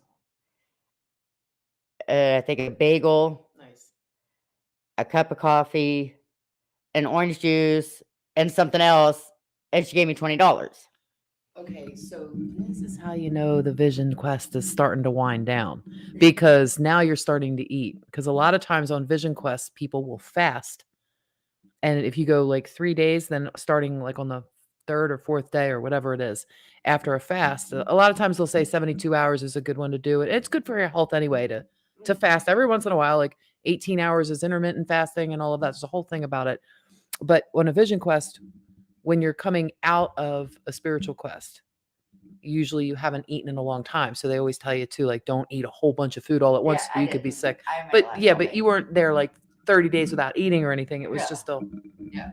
I think a bagel, Nice. a cup of coffee, an orange juice, and something else, and she gave me $20. Okay, so this is how you know the vision quest is starting to wind down, because now you're starting to eat. Because a lot of times on vision quests, people will fast. And if you go like 3 days, then starting like on the 3rd or 4th day or whatever it is, after a fast, a lot of times they'll say 72 hours is a good one to do it. It's good for your health anyway to fast every once in a while. Like 18 hours is intermittent fasting and all of that. There's a whole thing about it. But on a vision quest, when you're coming out of a spiritual quest, usually you haven't eaten in a long time. So they always tell you to like, don't eat a whole bunch of food all at once. You could be sick. But yeah, but you weren't there like 30 days without eating or anything. It was just still, yeah.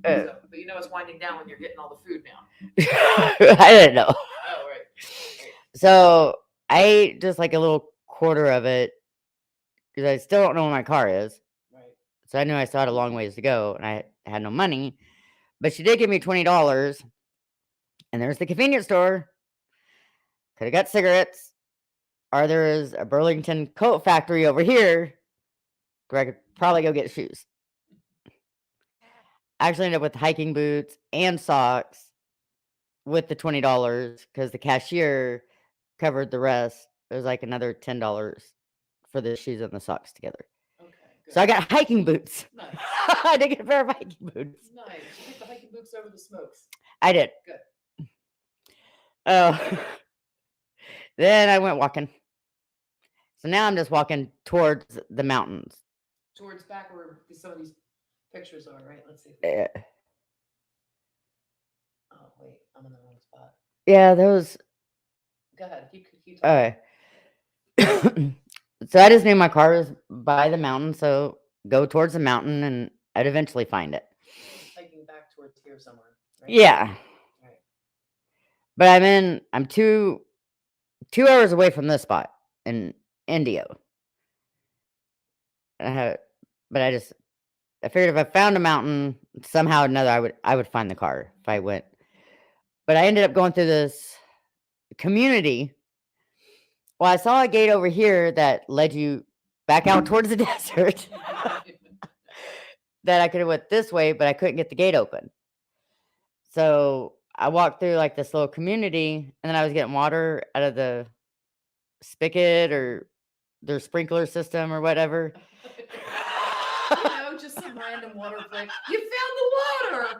So, but you know, it's winding down when you're getting all the food now. I didn't know. Oh, right. So I ate just like a little quarter of it because I still don't know where my car is. Right. So I knew I still had a long ways to go and I had no money. But she did give me $20. And there's the convenience store. Could have got cigarettes. Or there is a Burlington coat factory over here where I could probably go get shoes. I actually ended up with hiking boots and socks with the $20 because the cashier covered the rest. It was like another $10 for the shoes and the socks together. Okay, good. So I got hiking boots. Nice. I did get a pair of hiking boots. Nice. You picked the hiking boots over the smokes. I did. Good. Oh. Then I went walking. So now I'm just walking towards the mountains. Towards back where some of these pictures are, right? Let's see. Oh, wait. I'm in the wrong spot. Yeah, those. Go ahead. Keep Okay. So I just knew my car was by the mountain, so go towards the mountain and I'd eventually find it. hiking back towards here somewhere, right? Yeah. Right. But I'm 2 hours away from this spot in Indio. But I figured if I found a mountain somehow or another, I would find the car if I went. But I ended up going through this community. Well, I saw a gate over here that led you back out towards the desert. That I could have went this way, but I couldn't get the gate open. So I walked through like this little community, and then I was getting water out of the spigot or their sprinkler system or whatever. Just some random water play. You found the water.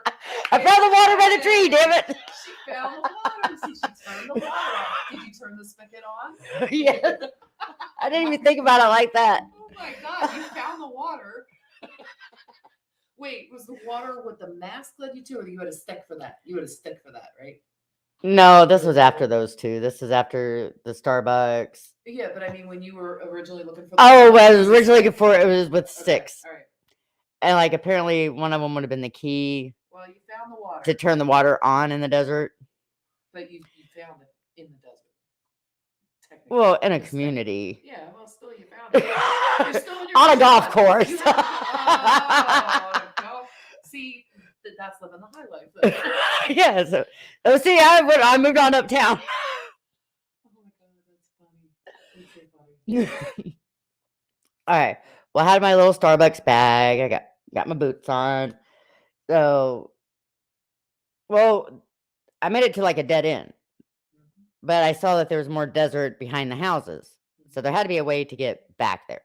I found the water by the tree, damn it. She found the water. See, she turned the water on. Did you turn the spigot on? Yeah. I didn't even think about it like that. Oh my God, you found the water. Wait, was the water what the mask led you to, or you had a stick for that? You had a stick for that, right? No, this was after those two. This is after the Starbucks. Yeah, but I mean, when you were originally looking for Oh, I was originally looking for it was with sticks. All right. And like apparently one of them would have been the key Well, you found the water. to turn the water on in the desert. But you found it in the desert. Technically. Well, in a It's stick. community. Yeah, well, still you found it. You're still in your On a golf spot. course. You have- See, that's living the high life. Though. Yeah. So see, I moved on uptown. Oh my God, that's funny. That's so funny. All right. Well, I had my little Starbucks bag. I got my boots on. So, well, I made it to like a dead end, but I saw that there was more desert behind the houses. So there had to be a way to get back there.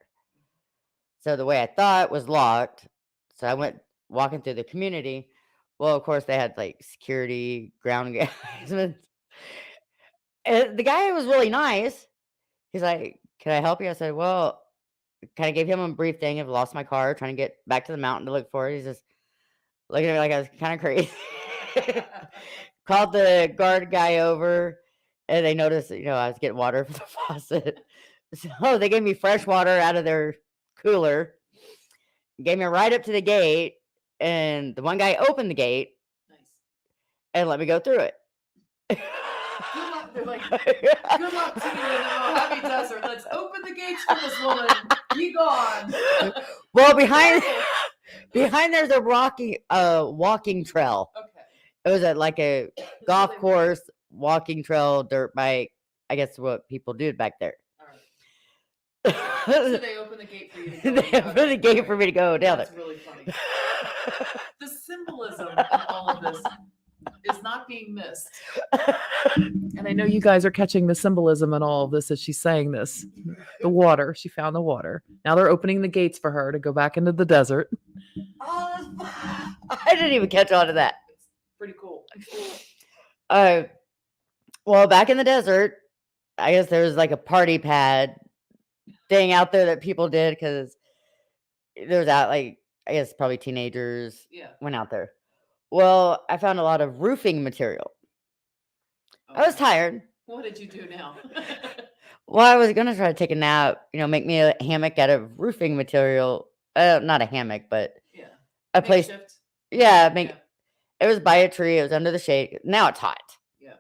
So the way I thought was locked. So I went walking through the community. Well, of course, they had like security, ground guys. And the guy was really nice. He's like, "Can I help you?" I said, "Well," kind of gave him a brief thing of lost my car, trying to get back to the mountain to look for it. He's just looking at me like I was kind of crazy. Called the guard guy over, and they noticed, I was getting water from the faucet. So they gave me fresh water out of their cooler, gave me a ride up to the gate, and the one guy opened the gate Nice. and let me go through it. Good luck. They're like, good luck to you in the Mohave Desert. Let's open the gates for this woman. Be gone. Well, behind there's a walking trail. Okay. It was like a golf course, walking trail, dirt bike. I guess what people do back there. All right. So they opened the gate for you to go. They opened the gate for me to go down That's there. really funny. The symbolism in all of this is not being missed. And I know you guys are catching the symbolism in all of this as she's saying this. The water. She found the water. Now they're opening the gates for her to go back into the desert. Oh, I didn't even catch on to that. It's pretty cool. Well, back in the desert, I guess there was like a party pad thing out there that people did because there was I guess probably teenagers went out there. Well, I found a lot of roofing material. I was tired. What did you do now? Well, I was gonna try to take a nap. Make me a hammock out of roofing material. Not a hammock, but a place. Makeshift. Yeah, it was by a tree. It was under the shade. Now it's hot. Yeah.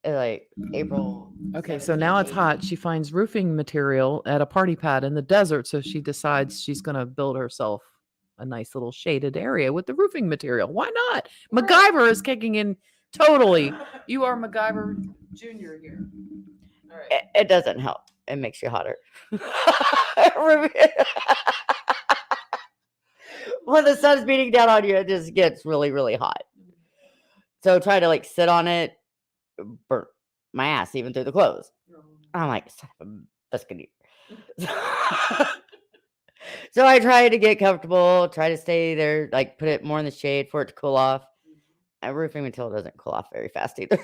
Like April. Okay, so now it's hot. She finds roofing material at a party pad in the desert, so she decides she's going to build herself a nice little shaded area with the roofing material. Why not? MacGyver is kicking in totally. You are MacGyver Jr. here. All right. It doesn't help. It makes you hotter. when the sun's beating down on you, it just gets really, really hot. So try to like sit on it, burnt my ass even through the clothes. I'm like, son of a biscuit. So I try to get comfortable, try to stay there, like put it more in the shade for it to cool off. Roofing material doesn't cool off very fast either.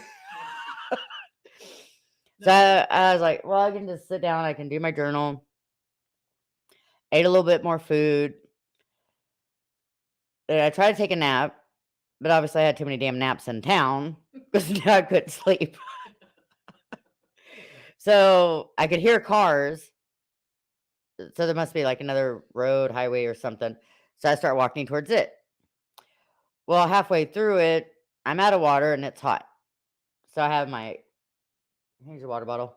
So I was like, well, I can just sit down. I can do my journal. Ate a little bit more food. Then I tried to take a nap, but obviously I had too many damn naps in town because now I couldn't sleep. So I could hear cars. So there must be like another road, highway or something. So I start walking towards it. Well, halfway through it, I'm out of water and it's hot. So I have my, here's your water bottle.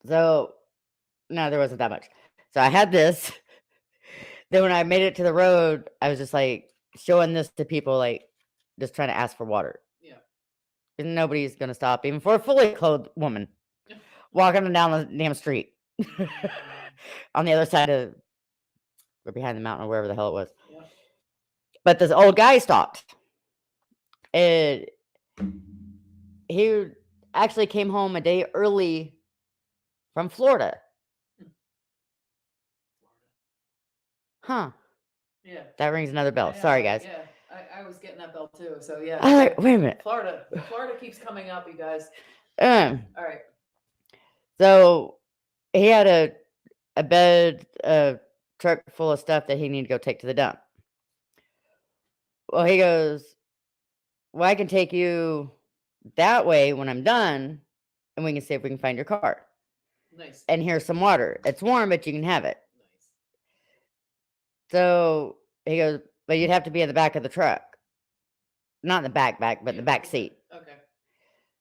So, no, there wasn't that much. So I had this. Then when I made it to the road, I was just like showing this to people, like just trying to ask for water. Yeah. And nobody's going to stop, even for a fully clothed woman walking down the damn street on the other side of, or behind the mountain or wherever the hell it was. Yeah. But this old guy stopped. And he actually came home a day early from Florida. Huh. Yeah. That rings another bell. I Sorry, know, guys. Yeah, I was getting that bell too. So yeah. I was like, wait a minute. Florida keeps coming up, you guys. Um, All right. So he had a bed, a truck full of stuff that he needed to go take to the dump. Well, he goes, well, I can take you that way when I'm done, and we can see if we can find your car. Nice. And here's some water. It's warm, but you can have it. Nice. So he goes, but you'd have to be in the back of the truck. Not in the back, but the back seat. Okay.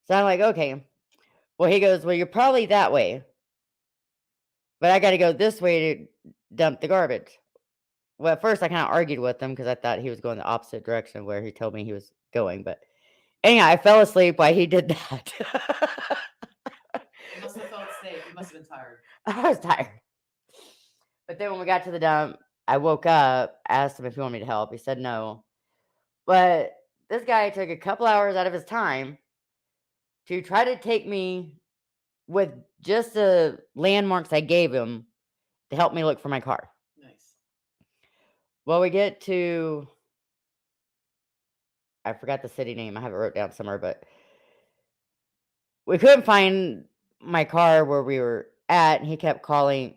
So I'm like, okay. Well, he goes, well, you're probably that way. But I got to go this way to dump the garbage. Well, at first I kind of argued with him because I thought he was going the opposite direction of where he told me he was going. But anyhow, I fell asleep while he did that. You must have felt safe. You must have been tired. I was tired. But then when we got to the dump, I woke up, asked him if he wanted me to help. He said no. But this guy took a couple hours out of his time to try to take me with just the landmarks I gave him to help me look for my car. Nice. Well, we get to, I forgot the city name. I have it wrote down somewhere, but we couldn't find my car where we were at. And he kept calling.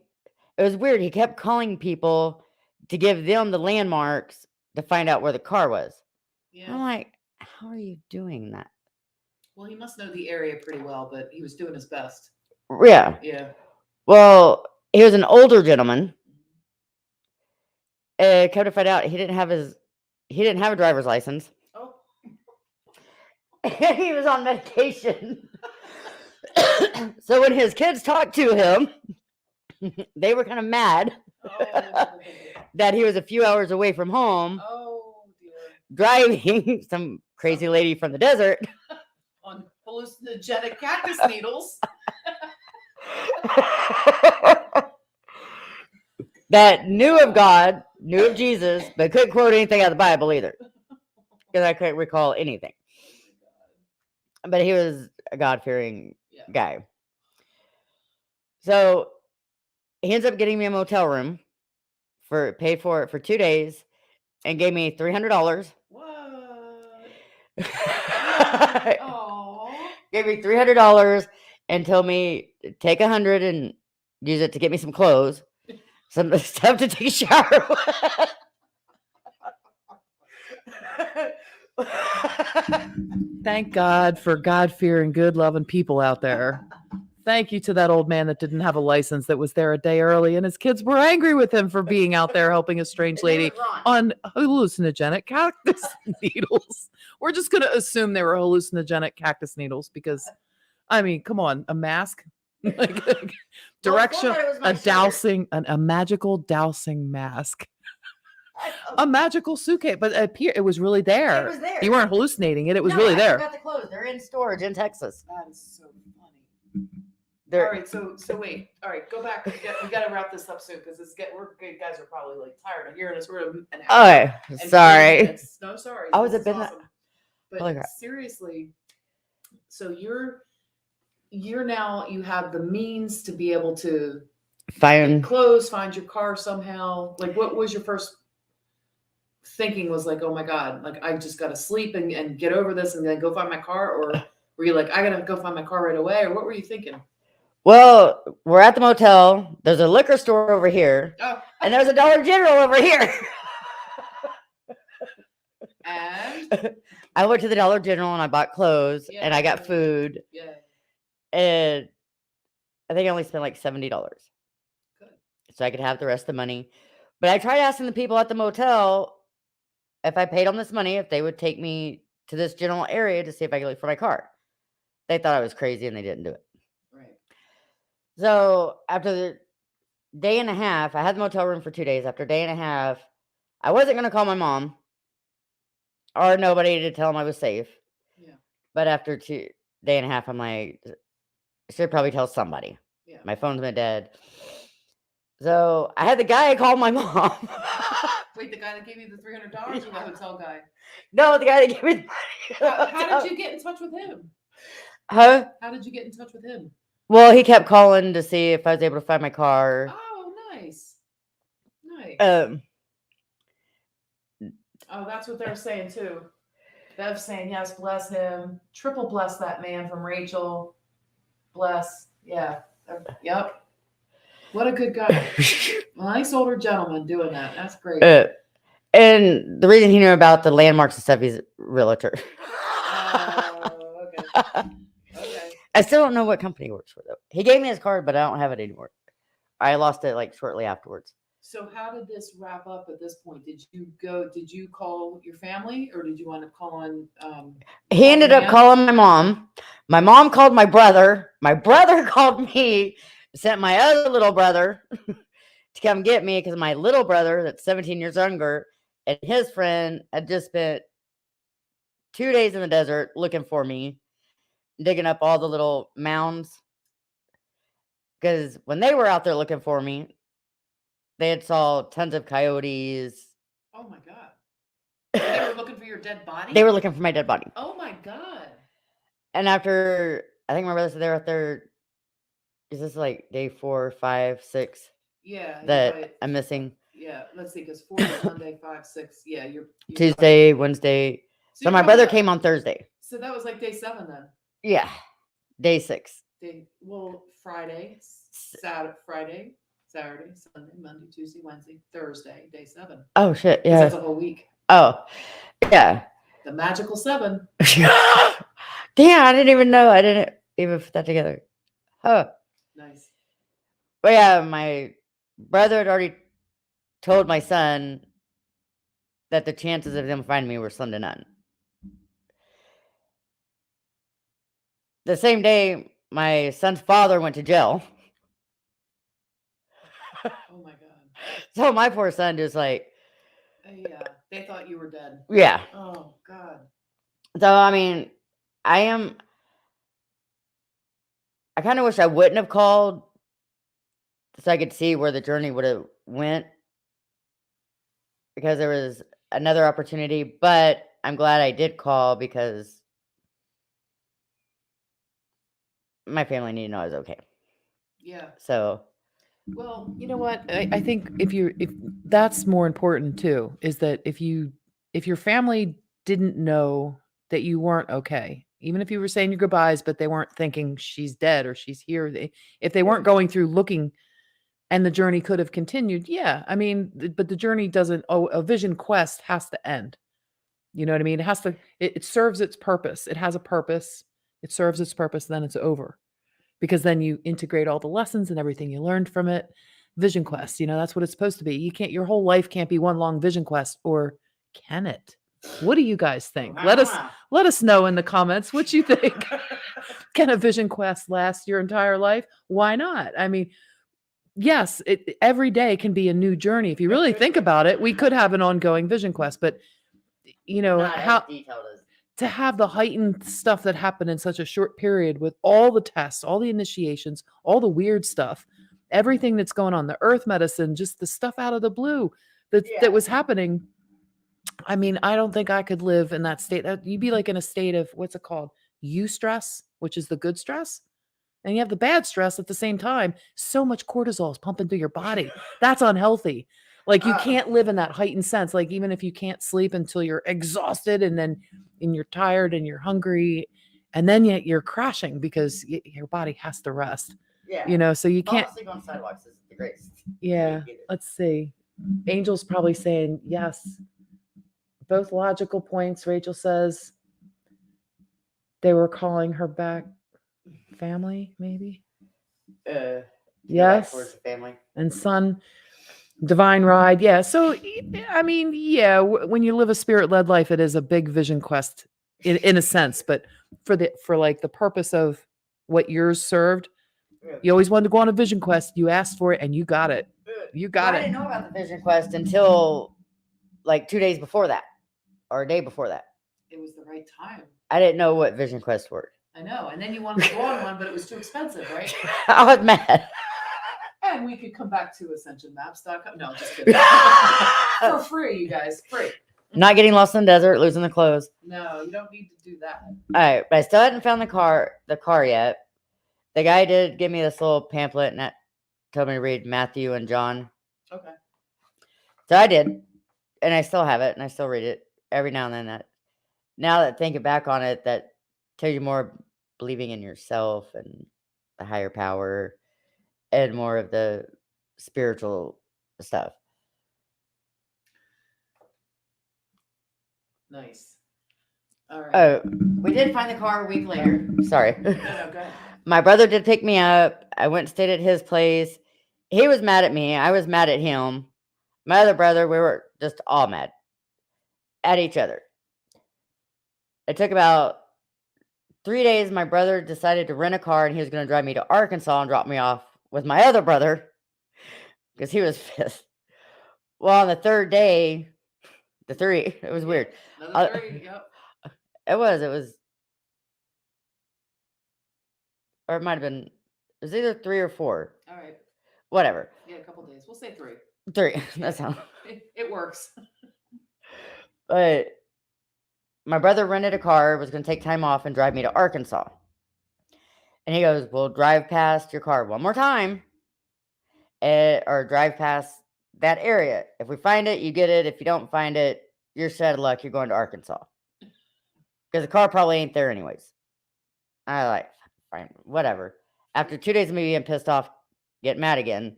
It was weird. He kept calling people to give them the landmarks to find out where the car was. Yeah. I'm like, how are you doing that? Well, he must know the area pretty well, but he was doing his best. Yeah. Yeah. Well, he was an older gentleman. Come to find out, he didn't have a driver's license. Oh. And he was on medication. So when his kids talked to him, they were kind of mad that he was a few hours away from home. Oh dear. Driving some crazy lady from the desert On hallucinogenic cactus needles. that knew of God, knew of Jesus, but couldn't quote anything out of the Bible either. Because I couldn't recall anything. But he was a God-fearing guy. So he ends up getting me a motel room paid for it for 2 days and gave me $300. What? Oh. Gave me $300 and told me take $100 and use it to get me some clothes, some stuff to take a shower with. Thank God for God-fearing, good-loving people out there. Thank you to that old man that didn't have a license that was there a day early, and his kids were angry with him for being out there helping a strange lady on hallucinogenic cactus needles. We're just going to assume they were hallucinogenic cactus needles because, I mean, come on, a mask? Like, direction, a dowsing, a magical dowsing mask. A magical suitcase, but it was really there. It was there. You weren't hallucinating it. It was No, really I there. forgot the clothes. They're in storage in Texas. That is so funny. There, right, so wait. All right, go back. We got to wrap this up soon because you guys are probably like tired of hearing us. We're an hour okay, and 40 sorry. minutes. No, sorry. Oh, has this it is been awesome. Holy But crap. seriously, so you're now, you have the means to be able to get Fine. clothes, find your car somehow. Like, what was your first thinking? Was like, oh my God, like I just got to sleep and get over this and then go find my car? Or were you like, I got to go find my car right away? Or what were you thinking? Well, we're at the motel. There's a liquor store over here, Oh, and there's a Dollar General over here. and I went to the Dollar General and I bought clothes and I got Yeah. food, yeah, and I think I only spent like $70, good. so I could have the rest of the money. But I tried asking the people at the motel if I paid them this money, if they would take me to this general area to see if I could look for my car. They thought I was crazy and they didn't do it. Right. So after the day and a half, I had the motel room for 2 days. After a day and a half, I wasn't going to call my mom or nobody to tell them I was safe. Yeah. But after day and a half, I'm like, I should probably tell somebody. Yeah. My phone's been dead. So I had the guy call my mom. Wait, the guy that gave you the $300 or the hotel guy? No, the guy that gave me the money. How did you get in touch with him? Huh? How did you get in touch with him? Well, he kept calling to see if I was able to find my car. Oh, nice. Nice. Oh, that's what they're saying too. Bev's saying, yes, bless him. Triple bless that man from Rachel. Bless. Yeah. Yep. What a good guy. Nice older gentleman doing that. That's great. And the reason he knew about the landmarks and stuff, he's a realtor. Oh, okay. Okay. I still don't know what company he works for, though. He gave me his card, but I don't have it anymore. I lost it like shortly afterwards. So how did this wrap up at this point? Did you call your family or did you want to call on He ended up calling my mom. My mom called my brother. My brother called me, sent my other little brother to come get me because my little brother, that's 17 years younger, and his friend had just spent 2 days in the desert looking for me, digging up all the little mounds. Because when they were out there looking for me, they had saw tons of coyotes. Oh my God. They were looking for your dead body? They were looking for my dead body. Oh my God. And after, I think my brother said they were out there, is this like day 4, 5, 6 Yeah. that right. I'm missing? Yeah. Let's see, because 4 is Monday, 5, 6. Yeah, you're Tuesday, Wednesday. So you're my probably brother not- came on Thursday. So that was like day 7 then. Yeah. Day 6. Friday, Saturday, Sunday, Monday, Tuesday, Wednesday, Thursday, day 7. Oh, shit. 'Cause Yeah. that's a whole week. Oh, yeah. The magical 7. Damn, I didn't even know. I didn't even put that together. Huh. Nice. But yeah, my brother had already told my son that the chances of them finding me were slim to none. The same day, my son's father went to jail. Oh my God. So my poor son just like, Yeah, they thought you were dead. yeah. Oh God. So, I mean, I kind of wish I wouldn't have called so I could see where the journey would have went because there was another opportunity, but I'm glad I did call because my family needed to know I was okay. Yeah. So, Well, you know what? I think if that's more important too, is that if your family didn't know that you weren't okay, even if you were saying your goodbyes, but they weren't thinking she's dead or she's here, if they weren't going through looking and the journey could have continued, yeah. I mean, but the journey doesn't, a vision quest has to end. You know what I mean? It has to, it serves its purpose. It has a purpose. It serves its purpose, then it's over. Because then you integrate all the lessons and everything you learned from it. Vision quest, that's what it's supposed to be. Your whole life can't be one long vision quest, or can it? What do you guys think? Let us know in the comments what you think. Can a vision quest last your entire life? Why not? I mean, yes, every day can be a new journey. If you really think about it, we could have an ongoing vision quest, but not how as detailed as to have the heightened stuff that happened in such a short period with all the tests, all the initiations, all the weird stuff, everything that's going on, the earth medicine, just the stuff out of the blue that was happening. I mean, I don't think I could live in that state. You'd be like in a state of what's it called? Eustress, which is the good stress. And you have the bad stress at the same time. So much cortisol is pumping through your body. That's unhealthy. Like you can't live in that heightened sense. Like even if you can't sleep until you're exhausted and you're tired and you're hungry, and then yet you're crashing because your body has to rest. Yeah. So you can't Falling asleep on sidewalks is the greatest. Yeah. Let's see. Angel's probably saying yes. Both logical points. Rachel says they were calling her back family, maybe. Yes. Towards the family. And son, divine ride. Yeah. So, I mean, yeah, when you live a spirit-led life, it is a big vision quest in a sense, but for like the purpose of what yours served, you always wanted to go on a vision quest. You asked for it and you got it. You got I it. didn't know about the vision quest until like 2 days before that, or a day before that. It was the right time. I didn't know what vision quests were. I know. And then you wanted to go on one, but it was too expensive, right? I was mad. And we could come back to ascensionmaps.com. No, just kidding. For free, you guys. Free. Not getting lost in the desert, losing the clothes. No, you don't need to do that. All right, but I still hadn't found the car yet. The guy did give me this little pamphlet and that told me to read Matthew and John. Okay. So I did, and I still have it, and I still read it every now and then. Now that thinking back on it, that tells you more believing in yourself and the higher power and more of the spiritual stuff. Nice. All right. Oh, we did find the car a week later. Sorry. No, go ahead. My brother did pick me up. I went and stayed at his place. He was mad at me. I was mad at him. My other brother, we were just all mad at each other. It took about 3 days. My brother decided to rent a car and he was going to drive me to Arkansas and drop me off with my other brother because he was pissed. Well, on the third day, it was weird. Another three. Yep. It was, or it might have been, it was either 3 or 4. All right. Whatever. Yeah, a couple days. We'll say 3. 3. That's how. It works. But my brother rented a car, was going to take time off and drive me to Arkansas. And he goes, "We'll drive past your car one more time, or drive past that area. If we find it, you get it. If you don't find it, you're set of luck. You're going to Arkansas. Because the car probably ain't there anyways." I like, fine, whatever. After 2 days of me being pissed off, getting mad again,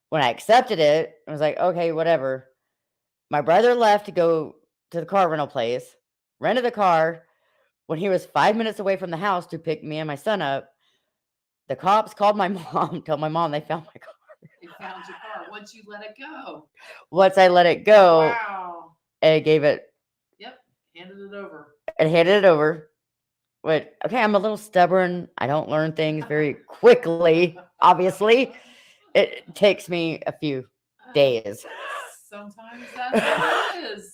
when I accepted it, I was like, okay, whatever. My brother left to go to the car rental place, rented the car. When he was 5 minutes away from the house to pick me and my son up, the cops called my mom, told my mom they found my car. They found your car once you let it go. Once I let it go, Wow. and gave it. Yep. Handed it over. And handed it over. But okay, I'm a little stubborn. I don't learn things very quickly. Obviously, it takes me a few days. Sometimes that's what it is.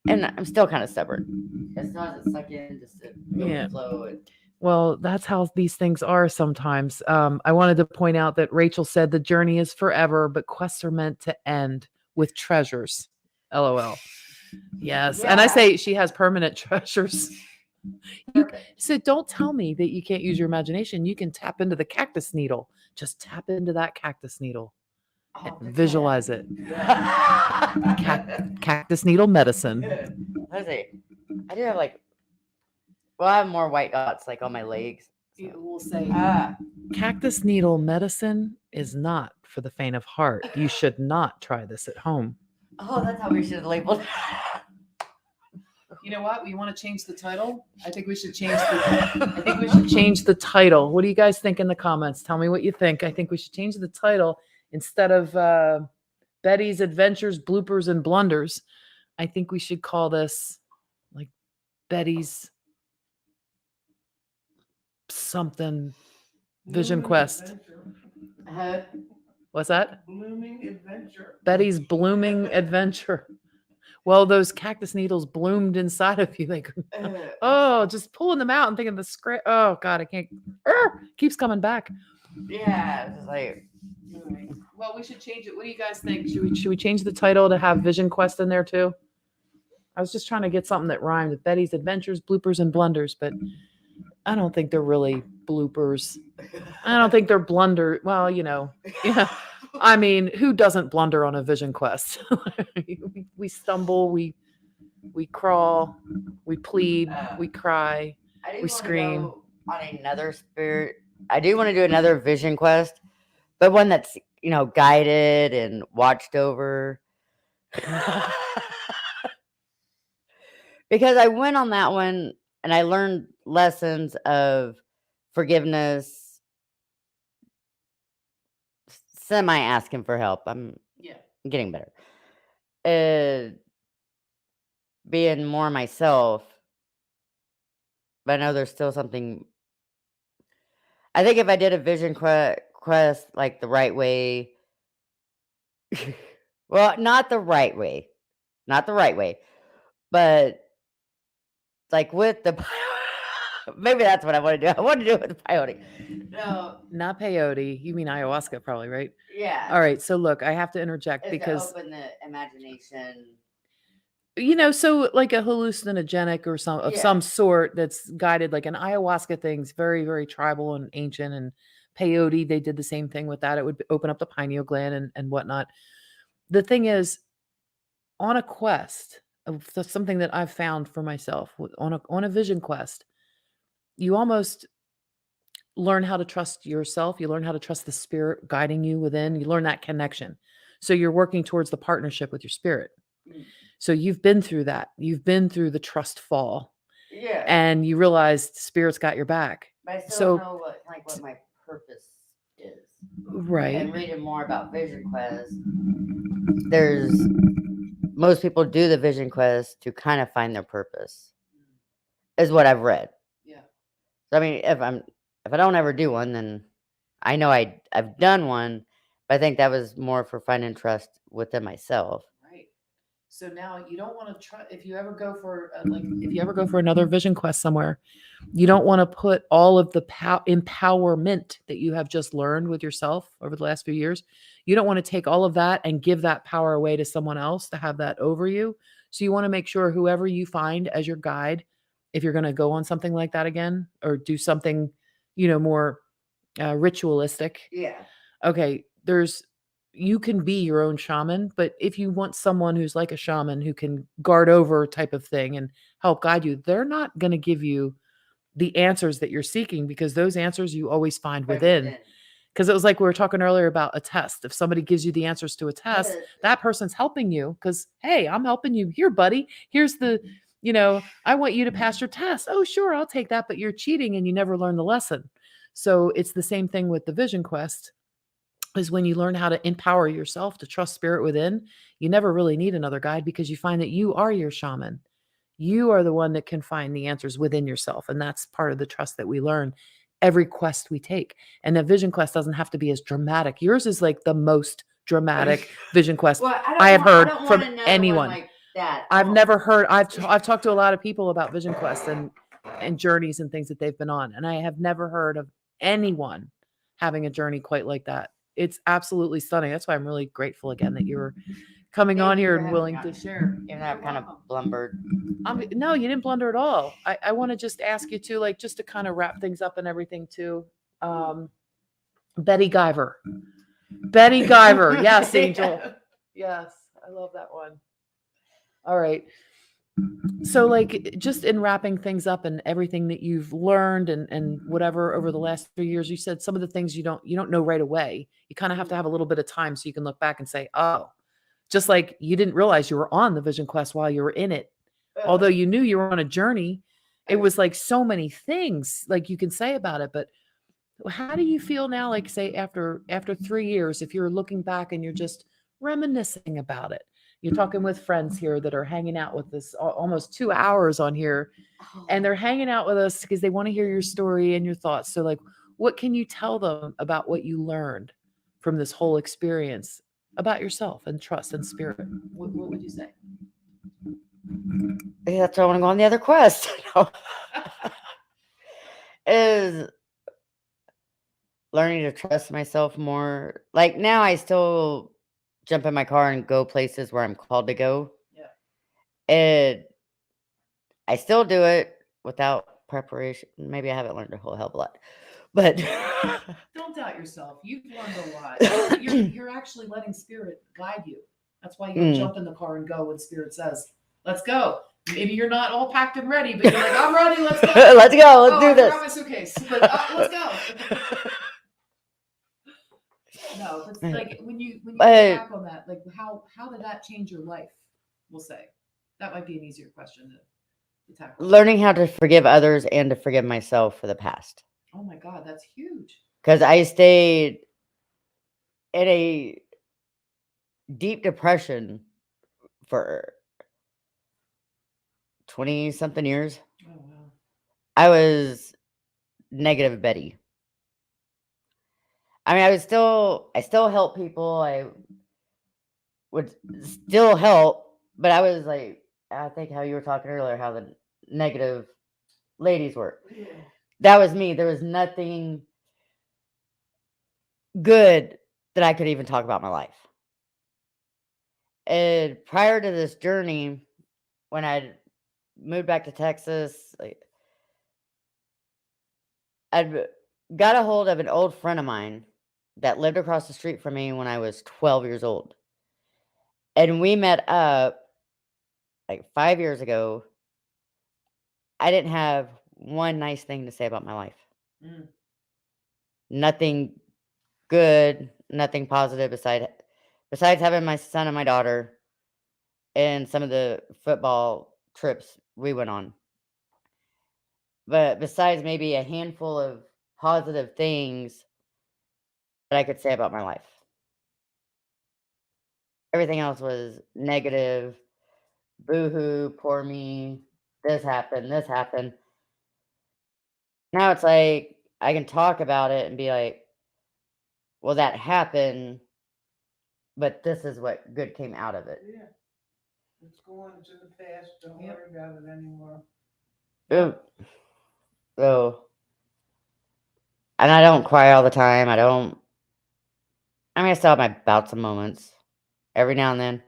And I'm still kind of stubborn. It still has it suck in, just to go with Yeah. the flow. Well, that's how these things are sometimes. I wanted to point out that Rachel said the journey is forever, but quests are meant to end with treasures. LOL. Yes. And I Yeah. say she has permanent treasures. So don't tell me that you can't use your imagination. You can tap into the cactus needle. Just tap into that cactus needle. Oh, And visualize it. Yeah. Cactus needle medicine. Let's see. I do have I have more white dots on my legs. So. We'll say Ah. cactus needle medicine is not for the faint of heart. You should not try this at home. Oh, that's how we should have labeled. You know what? We want to change the title. I think we should change the title. What do you guys think in the comments? Tell me what you think. I think we should change the title instead of Betty's Adventures, Bloopers, and Blunders. I think we should call this Betty's something Vision Blooming Quest. Adventure. What's that? Blooming adventure. Betty's Blooming Adventure. Well, those cactus needles bloomed inside of you. Like, oh, just pulling them out and thinking the script. Oh God, I can't. Keeps coming back. Yeah, it's just like, Well, we should change it. What do you guys think? Should we change the title to have Vision Quest in there too? I was just trying to get something that rhymed with Betty's Adventures, Bloopers, and Blunders, but I don't think they're really bloopers. I don't think they're blunder. Well, yeah. I mean, who doesn't blunder on a Vision Quest? We stumble, we crawl, we plead, we cry. I do We want to scream. go on another spirit. I do want to do another vision quest, but one that's guided and watched over. Because I went on that one and I learned lessons of forgiveness, semi asking for help. I'm getting better. Being more myself. But I know there's still something. I think if I did a vision quest like the right way, well, not the right way, but like with the maybe that's what I want to do. I want to do it with the peyote. No, Not peyote. You mean ayahuasca, probably, right? yeah. All right. So look, I have to interject It's because to open the imagination. so like a hallucinogenic or some sort that's guided, like an ayahuasca thing's very, very tribal and ancient, and peyote, they did the same thing with that. It would open up the pineal gland and whatnot. The thing is, on a quest of something that I've found for myself on a vision quest, you almost learn how to trust yourself. You learn how to trust the spirit guiding you within. You learn that connection. So you're working towards the partnership with your spirit. So you've been through that. You've been through the trust fall. Yeah. And you realized spirit's got your back. But I still don't know what my purpose is. Right. And reading more about Vision Quest, most people do the Vision Quest to kind of find their purpose, is what I've read. Yeah. So I mean, if I don't ever do one, then I know I've done one, but I think that was more for finding trust within myself. Right. So now you don't want to try, if you ever go for another vision quest somewhere, you don't want to put all of the empowerment that you have just learned with yourself over the last few years. You don't want to take all of that and give that power away to someone else to have that over you. So you want to make sure whoever you find as your guide, if you're going to go on something like that again or do something, more ritualistic. Yeah. Okay. You can be your own shaman, but if you want someone who's like a shaman who can guard over type of thing and help guide you, they're not going to give you the answers that you're seeking, because those answers you always find within. Because it was like we were talking earlier about a test. If somebody gives you the answers to a test, that person's helping you because, hey, I'm helping you here, buddy. Here's I want you to pass your test. Oh, sure, I'll take that. But you're cheating and you never learn the lesson. So it's the same thing with the Vision Quest. Is when you learn how to empower yourself to trust spirit within, you never really need another guide because you find that you are your shaman. You are the one that can find the answers within yourself. And that's part of the trust that we learn every quest we take. And a vision quest doesn't have to be as dramatic. Yours is like the most dramatic vision quest I have heard from anyone. Like that. I've never heard, I've talked to a lot of people about vision quests and journeys and things that they've been on. And I have never heard of anyone having a journey quite like that. It's absolutely stunning. That's why I'm really grateful again that you were coming on here and willing to share. Even though I've kind of blumbered. No, you didn't blunder at all. I want to just ask you to just to kind of wrap things up and everything too. Betty Guyver. Yes, Angel. Yes, I love that one. All right. So just in wrapping things up and everything that you've learned and whatever over the last 3 years, you said some of the things you don't know right away. You kind of have to have a little bit of time so you can look back and say, oh, just like you didn't realize you were on the vision quest while you were in it. Although you knew you were on a journey, it was like so many things like you can say about it. But how do you feel now? Like say after 3 years, if you're looking back and you're just reminiscing about it. You're talking with friends here that are hanging out with us almost 2 hours on here, and they're hanging out with us because they want to hear your story and your thoughts. So what can you tell them about what you learned from this whole experience about yourself and trust and spirit? What would you say? Yeah, that's why I want to go on the other quest. No. Is learning to trust myself more. Like now, I still jump in my car and go places where I'm called to go. Yeah. And I still do it without preparation. Maybe I haven't learned a whole hell of a lot, but Don't doubt yourself. You've learned a lot. You're actually letting spirit guide you. That's why you'll jump in the car and go when spirit says, "Let's go." Maybe you're not all packed and ready, but you're like, "I'm ready. Let's go. Let's go. Let's Oh, do I this. forgot my suitcase, but let's go." No, but like when you look back on that, like how did that change your life? We'll say that might be an easier question to tackle. Learning how to forgive others and to forgive myself for the past. Oh my God, that's huge. Because I stayed in a deep depression for 20 something years. Oh wow. I was negative Betty. I mean, I still help people. I would still help, but I was like, I think how you were talking earlier, how the negative ladies were. Yeah. That was me. There was nothing good that I could even talk about my life. And prior to this journey, when I moved back to Texas, I'd got a hold of an old friend of mine that lived across the street from me when I was 12 years old. And we met up like 5 years ago. I didn't have one nice thing to say about my life. Mm. Nothing good, nothing positive besides having my son and my daughter and some of the football trips we went on. But besides maybe a handful of positive things that I could say about my life. Everything else was negative. Boo-hoo, poor me. This happened, this happened. Now it's like I can talk about it and be like, well, that happened, but this is what good came out of it. Yeah. It's gone, it's in the past, don't worry about it anymore. So, and I don't cry all the time. I mean, I still have my bouts and moments every now and then.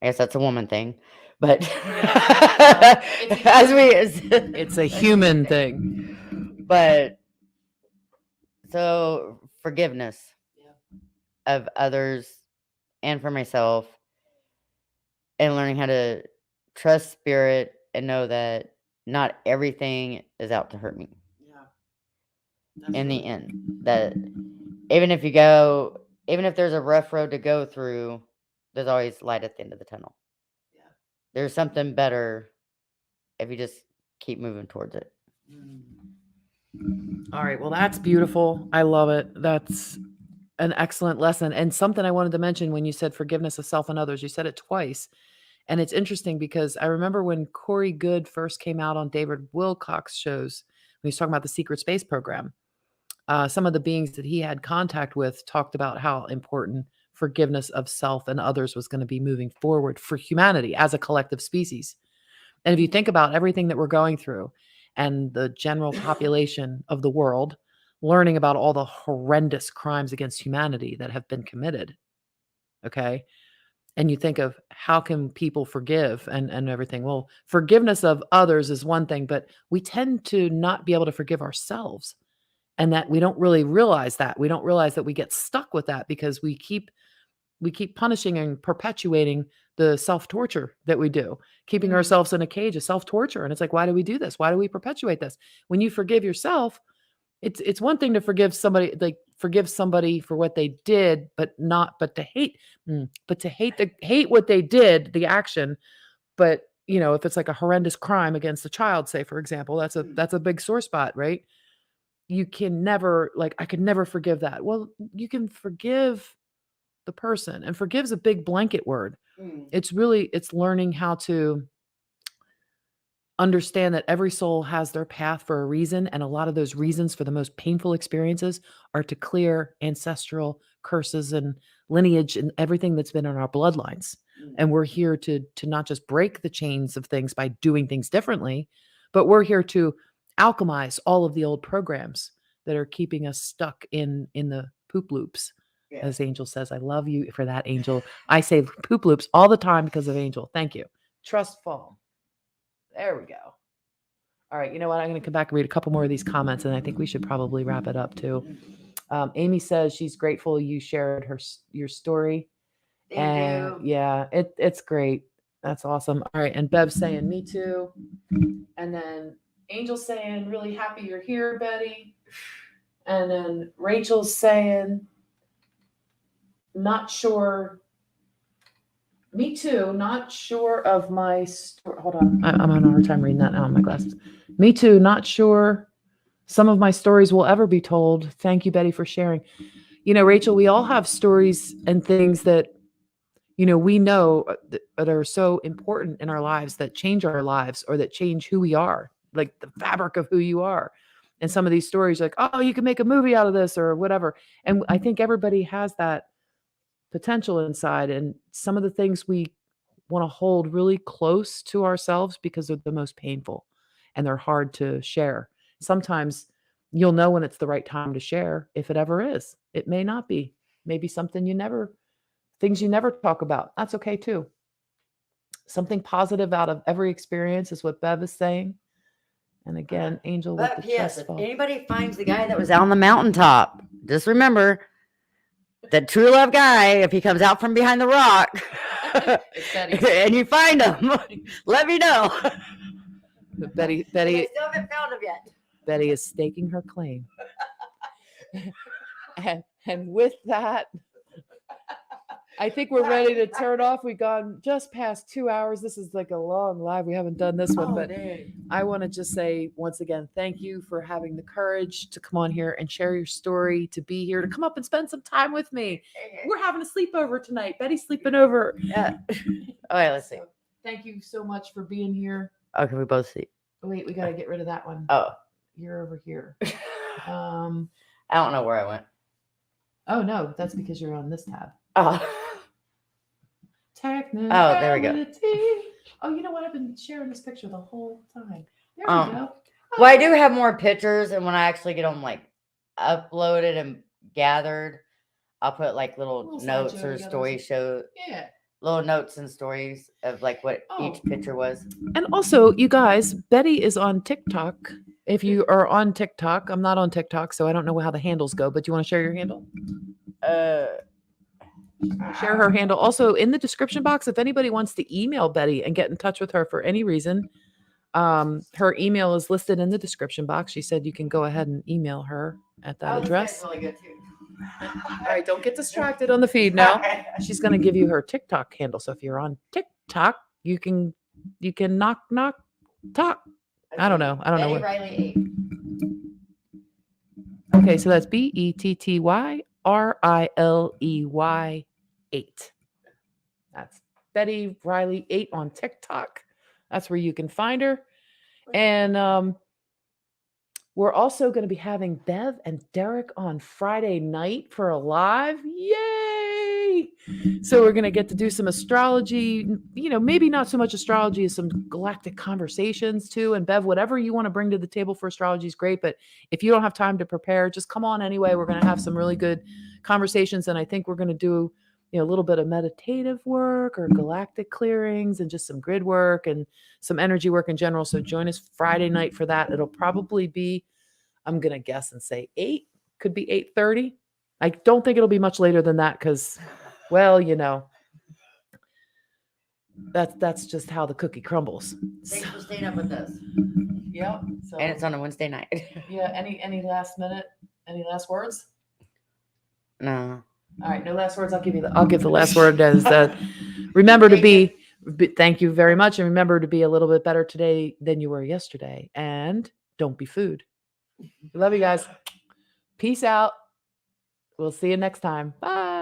I guess that's a woman thing, but It's a human thing. But so forgiveness of others and for myself, and learning how to trust spirit and know that not everything is out to hurt me. Yeah. In the end, that even if there's a rough road to go through, there's always light at the end of the tunnel. Yeah. There's something better if you just keep moving towards it. All right. Well, that's beautiful. I love it. That's an excellent lesson. And something I wanted to mention when you said forgiveness of self and others, you said it twice. And it's interesting because I remember when Corey Good first came out on David Wilcox shows, when he was talking about the secret space program, some of the beings that he had contact with talked about how important forgiveness of self and others was going to be moving forward for humanity as a collective species. And if you think about everything that we're going through and the general population of the world learning about all the horrendous crimes against humanity that have been committed, okay? And you think of how can people forgive and everything. Well, forgiveness of others is one thing, but we tend to not be able to forgive ourselves. And that we don't really realize that. We don't realize that we get stuck with that because we keep punishing and perpetuating the self-torture that we do, keeping ourselves in a cage of self-torture. And it's like, why do we do this? Why do we perpetuate this? When you forgive yourself, it's one thing to forgive somebody for what they did, but to hate what they did, the action. But if it's like a horrendous crime against a child, say, for example, that's a big sore spot, right? You can never, I could never forgive that. Well, you can forgive the person, and forgive's a big blanket word. It's learning how to understand that every soul has their path for a reason. And a lot of those reasons for the most painful experiences are to clear ancestral curses and lineage and everything that's been in our bloodlines. And we're here to not just break the chains of things by doing things differently, but we're here to alchemize all of the old programs that are keeping us stuck in the poop loops. Yeah. As Angel says, I love you for that, Angel. I say poop loops all the time because of Angel. Thank you. Trust fall. There we go. All right. You know what? I'm going to come back and read a couple more of these comments, and I think we should probably wrap it up too. Amy says she's grateful you shared your story. Thank you. Yeah, it's great. That's awesome. All right. And Bev's saying, me too. And then Angel saying, really happy you're here, Betty. And then Rachel's saying, not sure. Me too. Not sure of my story. Hold on. I'm having a hard time reading that now on my glasses. Me too. Not sure some of my stories will ever be told. Thank you, Betty, for sharing. You know, Rachel, we all have stories and things that, you know, we know that are so important in our lives, that change our lives or that change who we are, like the fabric of who you are. And some of these stories, like, oh, you can make a movie out of this or whatever. And I think everybody has that potential inside. And some of the things we want to hold really close to ourselves because they're the most painful and they're hard to share. Sometimes you'll know when it's the right time to share, if it ever is. It may not be. Maybe something things you never talk about. That's okay too. Something positive out of every experience is what Bev is saying. And again, Angel with But the P.S. chest If fall. anybody finds the guy that was out on the mountaintop, just remember that true love guy, if he comes out from behind the rock It's Betty. and you find him, let me know. Betty I still haven't found him yet. Betty is staking her claim. and with that, I think we're ready to turn off. We've gone just past 2 hours. This is like a long live. We haven't done this one, but I want to just say once again, thank you for having the courage to come on here and share your story, to be here, to come up and spend some time with me. We're having a sleepover tonight. Betty's sleeping over. Yeah. All right, let's see. So, thank you so much for being here. Okay, we both see. Wait, we got to get rid of that one. Oh. You're over here. I don't know where I went. Oh, no, that's because you're on this tab. Oh. Technicality. Oh, there we go. Oh, you know what? I've been sharing this picture the whole time. There we go. Well, I do have more pictures, and when I actually get them like uploaded and gathered, I'll put like little notes slideshow or together. story Yeah. little notes and stories of like what each picture was. And also, you guys, Betty is on TikTok. If you are on TikTok, I'm not on TikTok, so I don't know how the handles go, but do you want to share your handle? Share her handle. Also, in the description box, if anybody wants to email Betty and get in touch with her for any reason, her email is listed in the description box. She said you can go ahead and email her at that address. Really good too. All right, don't get distracted on the feed now. She's going to give you her TikTok handle. So if you're on TikTok, you can knock talk. I don't know. Betty Riley 8. Okay, so that's BETTYRILEY 8. That's Betty Riley 8 on TikTok. That's where you can find her. And we're also going to be having Bev and Derek on Friday night for a live. Yay! So we're going to get to do some astrology, you know, maybe not so much astrology as some galactic conversations too. And Bev, whatever you want to bring to the table for astrology is great. But if you don't have time to prepare, just come on anyway. We're going to have some really good conversations. And I think we're going to do, you know, a little bit of meditative work or galactic clearings and just some grid work and some energy work in general. So join us Friday night for that. It'll probably be, I'm going to guess and say 8, could be 8:30. I don't think it'll be much later than that because, well, you know, that's just how the cookie crumbles. Thanks for staying up with us. Yeah. So, And it's on a Wednesday night. yeah. Any last last words? No. All right, no last words. I'll give the last word as remember to be, thank you very much. And remember to be a little bit better today than you were yesterday. And don't be food. Love you guys. Peace out. We'll see you next time. Bye.